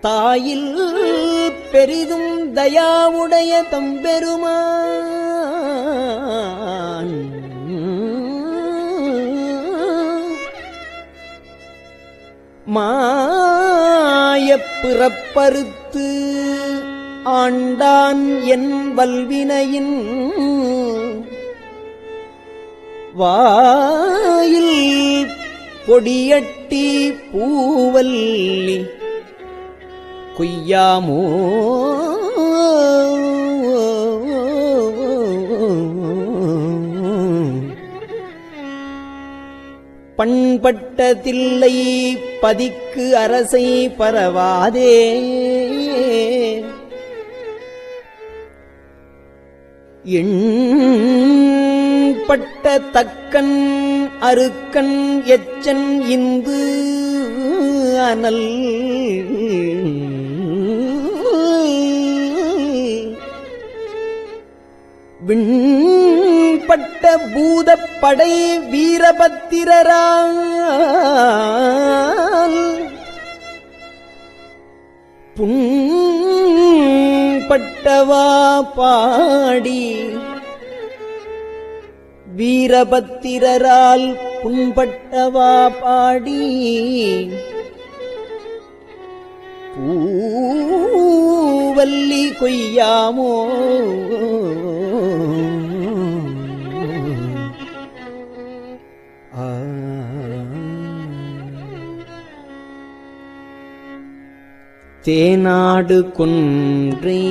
தாயில் பெரிதும் தயாவுடைய தம்பெருமான் மாயப் பிறப்பறுத்து ஆண்டான் என் வல்வினையின் வாயில் பொடியட்டி பூவல்லி கொய்யாமோ பண்பட்ட தில்லை பதிக்கு அரசை பரவாதே. எண்பட்ட தக்கன் அருக்கன் எச்சன் இந்து அனல் விண்பட்ட பூதப்படை வீரபத்திரரால் புண்பட்டவா பாடி வீரபத்திரரால் புண்பட்டவா பாடி பூவல்லி கொய்யாமோ தேனாடு கொன்றே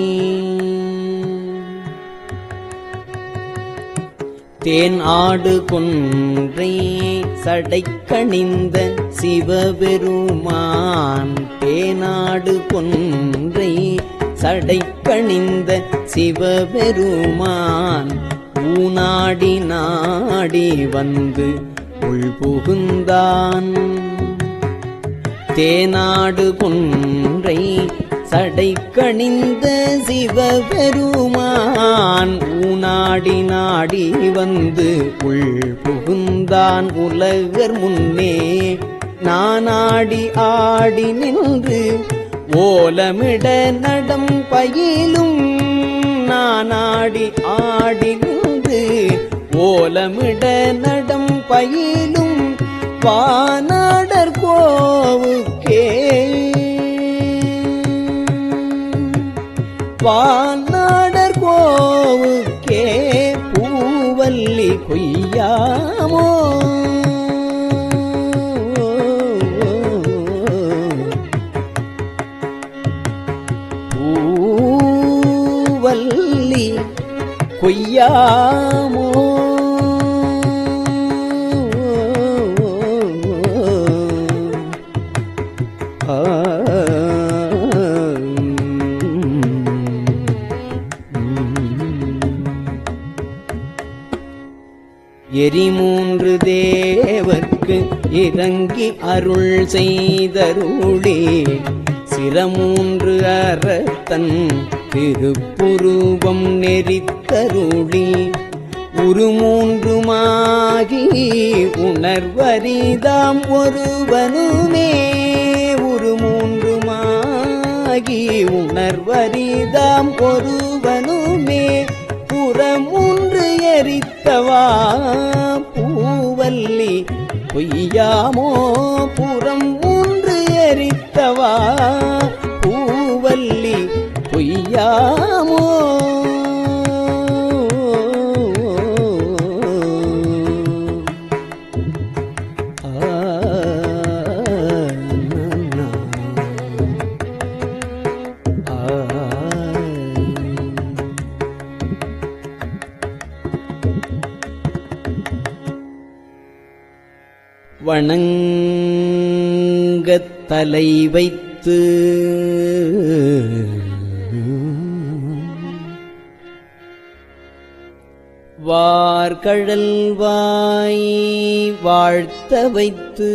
தேன் ஆடு கொன்றை சடைக்கணிந்த சிவபெருமான். தேனாடு கொன்றை சடைக்கணிந்த சிவபெருமான் ஊனாடி நாடி வந்து உள்புகுந்தான். தேனாடு கொன்றை சடைக்கணிந்த சிவபெருமான் ஊனாடி நாடி வந்து உள்புகுந்தான். உலகர் முன்னே நானாடி ஆடி நின்று ஓலமிட நடம் பயிலும். நானாடி ஆடி நின்று ஓலமிட நடம் பயிலும் வானாடர் கோவுக்கே. வானாடர் கோவுக்கே பூவல்லி கொய்யாமோ. பூவல்லி கொய்யாமோ. எரிமூன்று தேவர்க்கு இறங்கி அருள் செய்தருளே. சிரமூன்று அறத்தன் திருப்புருவம் நெறித்தருளி. உருமூன்றுமாகி உணர்வரிதாம் ஒருவனுமே. உருமூன்றுமாகி உணர்வரிதாம் ஒருவனுமே. புறமூன்று எரித்தவா பூவல்லி பொய்யாமோ. புறம் மூன்று எரித்தவா பூவல்லி பொய்யாமோ. வணங்கத் தலை வைத்து வார்கழல் வாய் வாழ்த்த வைத்து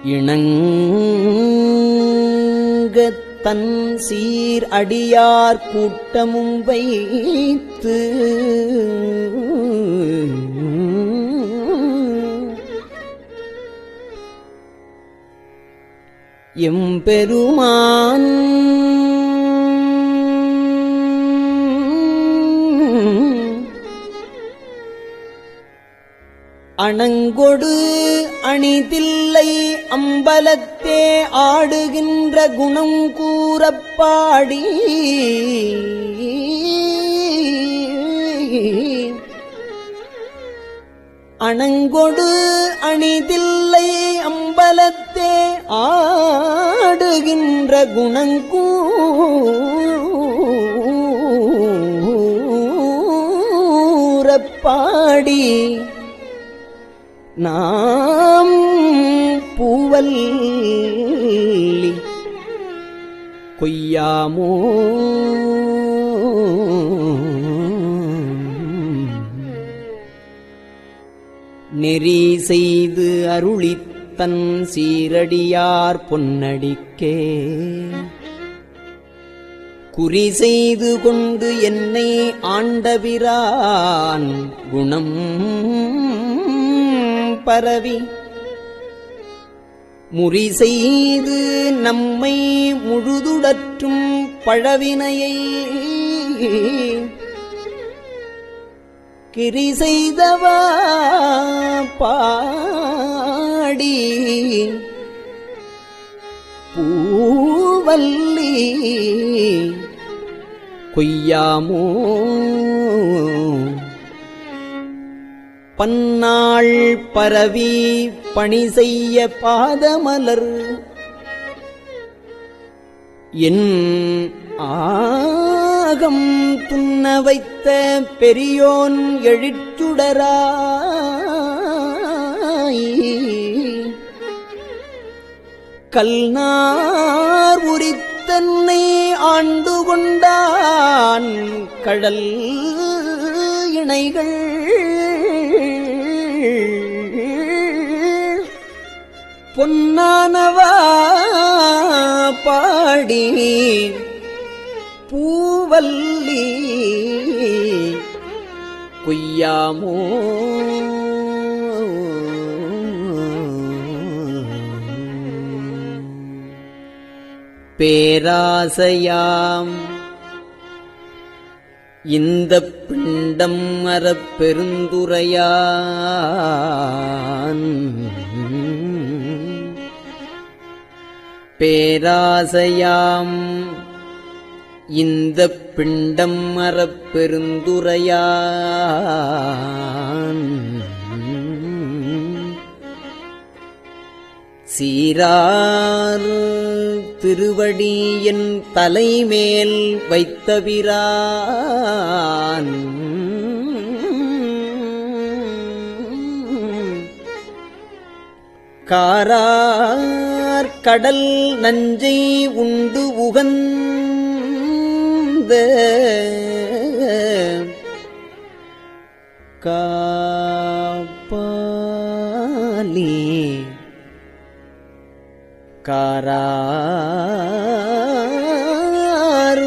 இணங்கத் தன் சீர் அடியார் கூட்டமும் வைத்து எம்பெருமான் அணங்கொடு அணிதில்லை அம்பலத்தே ஆடுகின்ற குணம் கூறப்பாடி அணங்கொடு அணிதில்லை அம்பலத்தே ஆடுகின்ற குணங்கூறப்பாடி நாம் பூவல்லி கொய்யாமோ நெறி செய்து அருளித்தன் சீரடியார் பொன்னடிக்கே குறி செய்து கொண்டு என்னை ஆண்டபிரான் குணம் பரவி முறி செய்து நம்மை முழுதுடற்றும் பழவினையை கிரி செய்தவா பாடி பூவல்லி கொய்யாமோ பன்னாள் பரவி பணி செய்ய பாதமலர் என் ஆகம் துண்ண வைத்த பெரியோன் எழிற்சுடராய் கல்நார் உரித்தன்னை ஆண்டு கொண்டான் கடல் இணைகள் பொன்னானவா பாடி பூவல்லி கொய்யாமோ பேராசையாம் இந்த பிண்டம் அறப் பெருந்துரையான் பேராசையாம் இந்த பிண்டம் அறப் பெருந்துரையான் சீரார் திருவடி என் தலைமேல் வைத்தபிரான் காரார் கடல் நஞ்சை உண்டு உகந்த காப்பாலி காரார்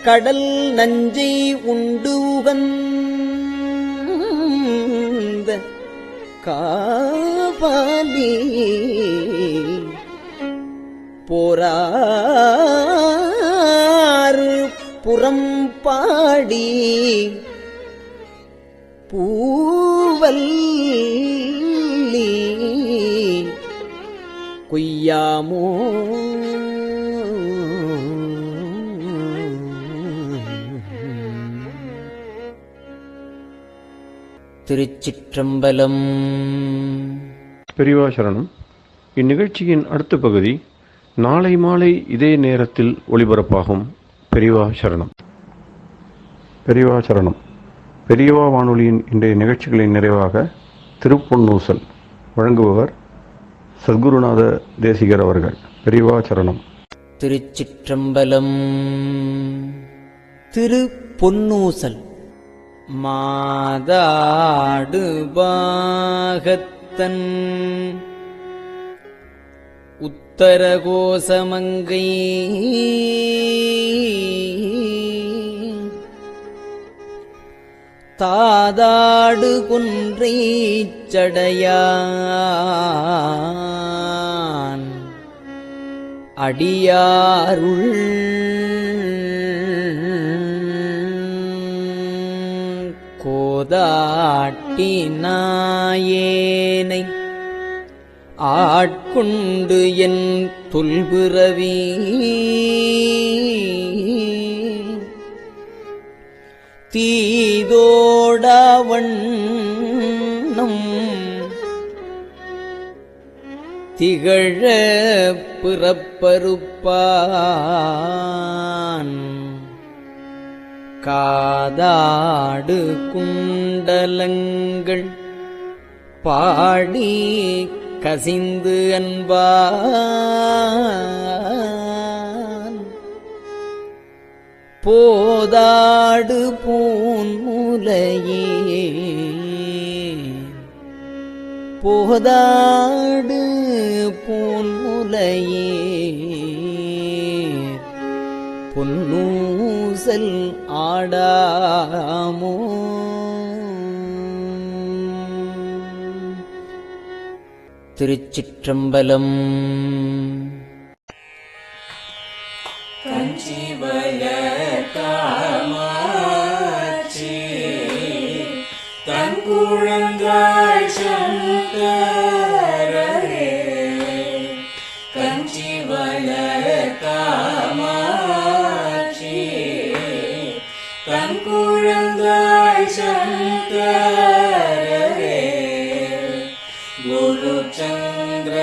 கடல் நஞ்சை உண்டு உகந்த காபாலி போரார் புறம் பாடி பூவல்லி கொய்யாமோ திருச்சிற்றம்பலம். பெரியவா சரணம். இந்நிகழ்ச்சியின் அடுத்த பகுதி நாளை மாலை இதே நேரத்தில் ஒளிபரப்பாகும். பெரியவா சரணம். பெரியவா சரணம். பெரியவா வானொலியின் இன்றைய நிகழ்ச்சிகளின் நிறைவாக திருப்பொன்னூசல் வழங்குபவர் சத்குருநாத தேசிகர் அவர்கள். பெரியவா சரணம். திருச்சிற்றம்பலம். திருப்பொன்னூசல். மாதாடு பாகத்தன் உத்தரகோசமங்கை தாதாடு குன்றை சடையான் அடியாருள் கோதாட்டி நாயேனை ஆட்கொண்டு என் தொல்பிறவி தீதோடவண்ணம் திகழ பிறப்பறுப்பான் காதாடு குண்டலங்கள் பாடி கசிந்து அன்பான் போதாடு பூன்முலையே போதாடு பூன்முலையே பொன்னூசல் ஆடாமோ திருச்சிற்றம்பலம். தன் குழந்தாய் சங்கரரே கஞ்சி வளர் காமாட்சி தன் குழந்தாய் சங்கரரே குரு சந்திரசேகரரே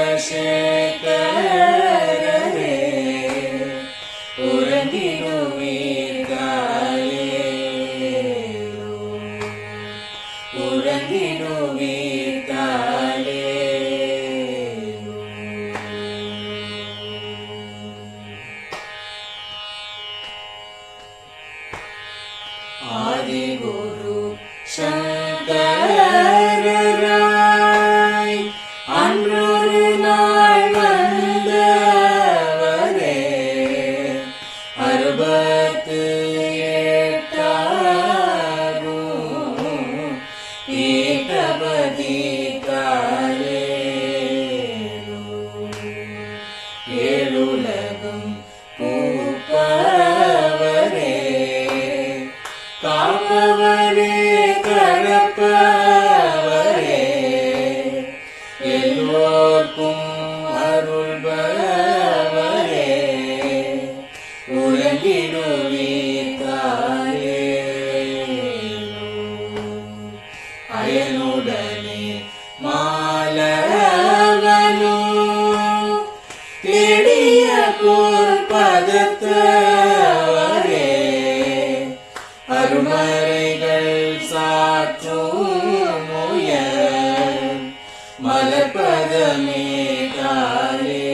ஆதிகுரு சங்கரராய் அன்றொரு நாள் வந்தவரே அறுபத்து எட்டாகும் பீட்டபதி காலே ஏழுலகம் பூப்பவரே காப்பவரே கடப்பவரே எல்லோர்க்கும் அருள்பவரே உறங்கிடுவீர்களே அயனுடனே மாலவனோ தேடிய பொற்பதத்தவரே அருமறைகள் சாற்றும் முயல் மலர்பதமே காலே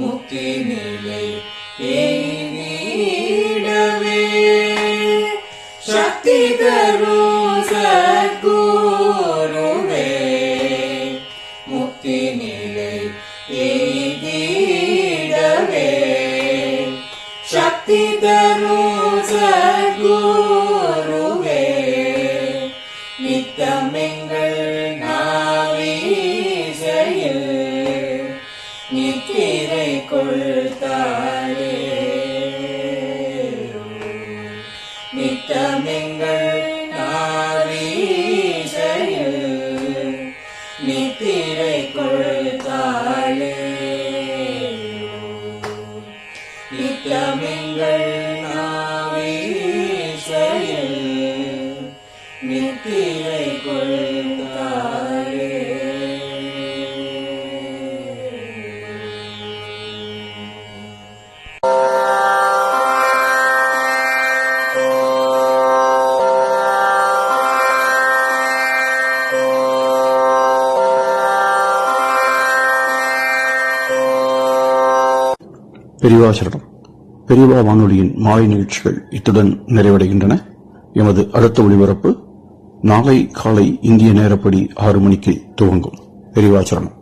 முக்தி நிலை எய்திடவே சக்தி தரும் சத்குருவே முக்தி நிலை எய்திடவே சக்தி தரும் சத்குருவே நித்தமெங்கள் நாவீசையில் நித்திரை கொள்தாளே நித்தமெங்கள் நாவீசையில் நித்திரை கொள்தாளே நித்தமெங்கள் நாவீசையில் நித்திரை கொள்தாளே. பெரியவாசரணம். பெரியவா வானொலியின் மாலை நிகழ்ச்சிகள் இத்துடன் நிறைவடைகின்றன. எமது அடுத்த ஒளிபரப்பு நாளை காலை இந்திய நேரப்படி 6 மணிக்கு துவங்கும். பெரியவாசரணம்.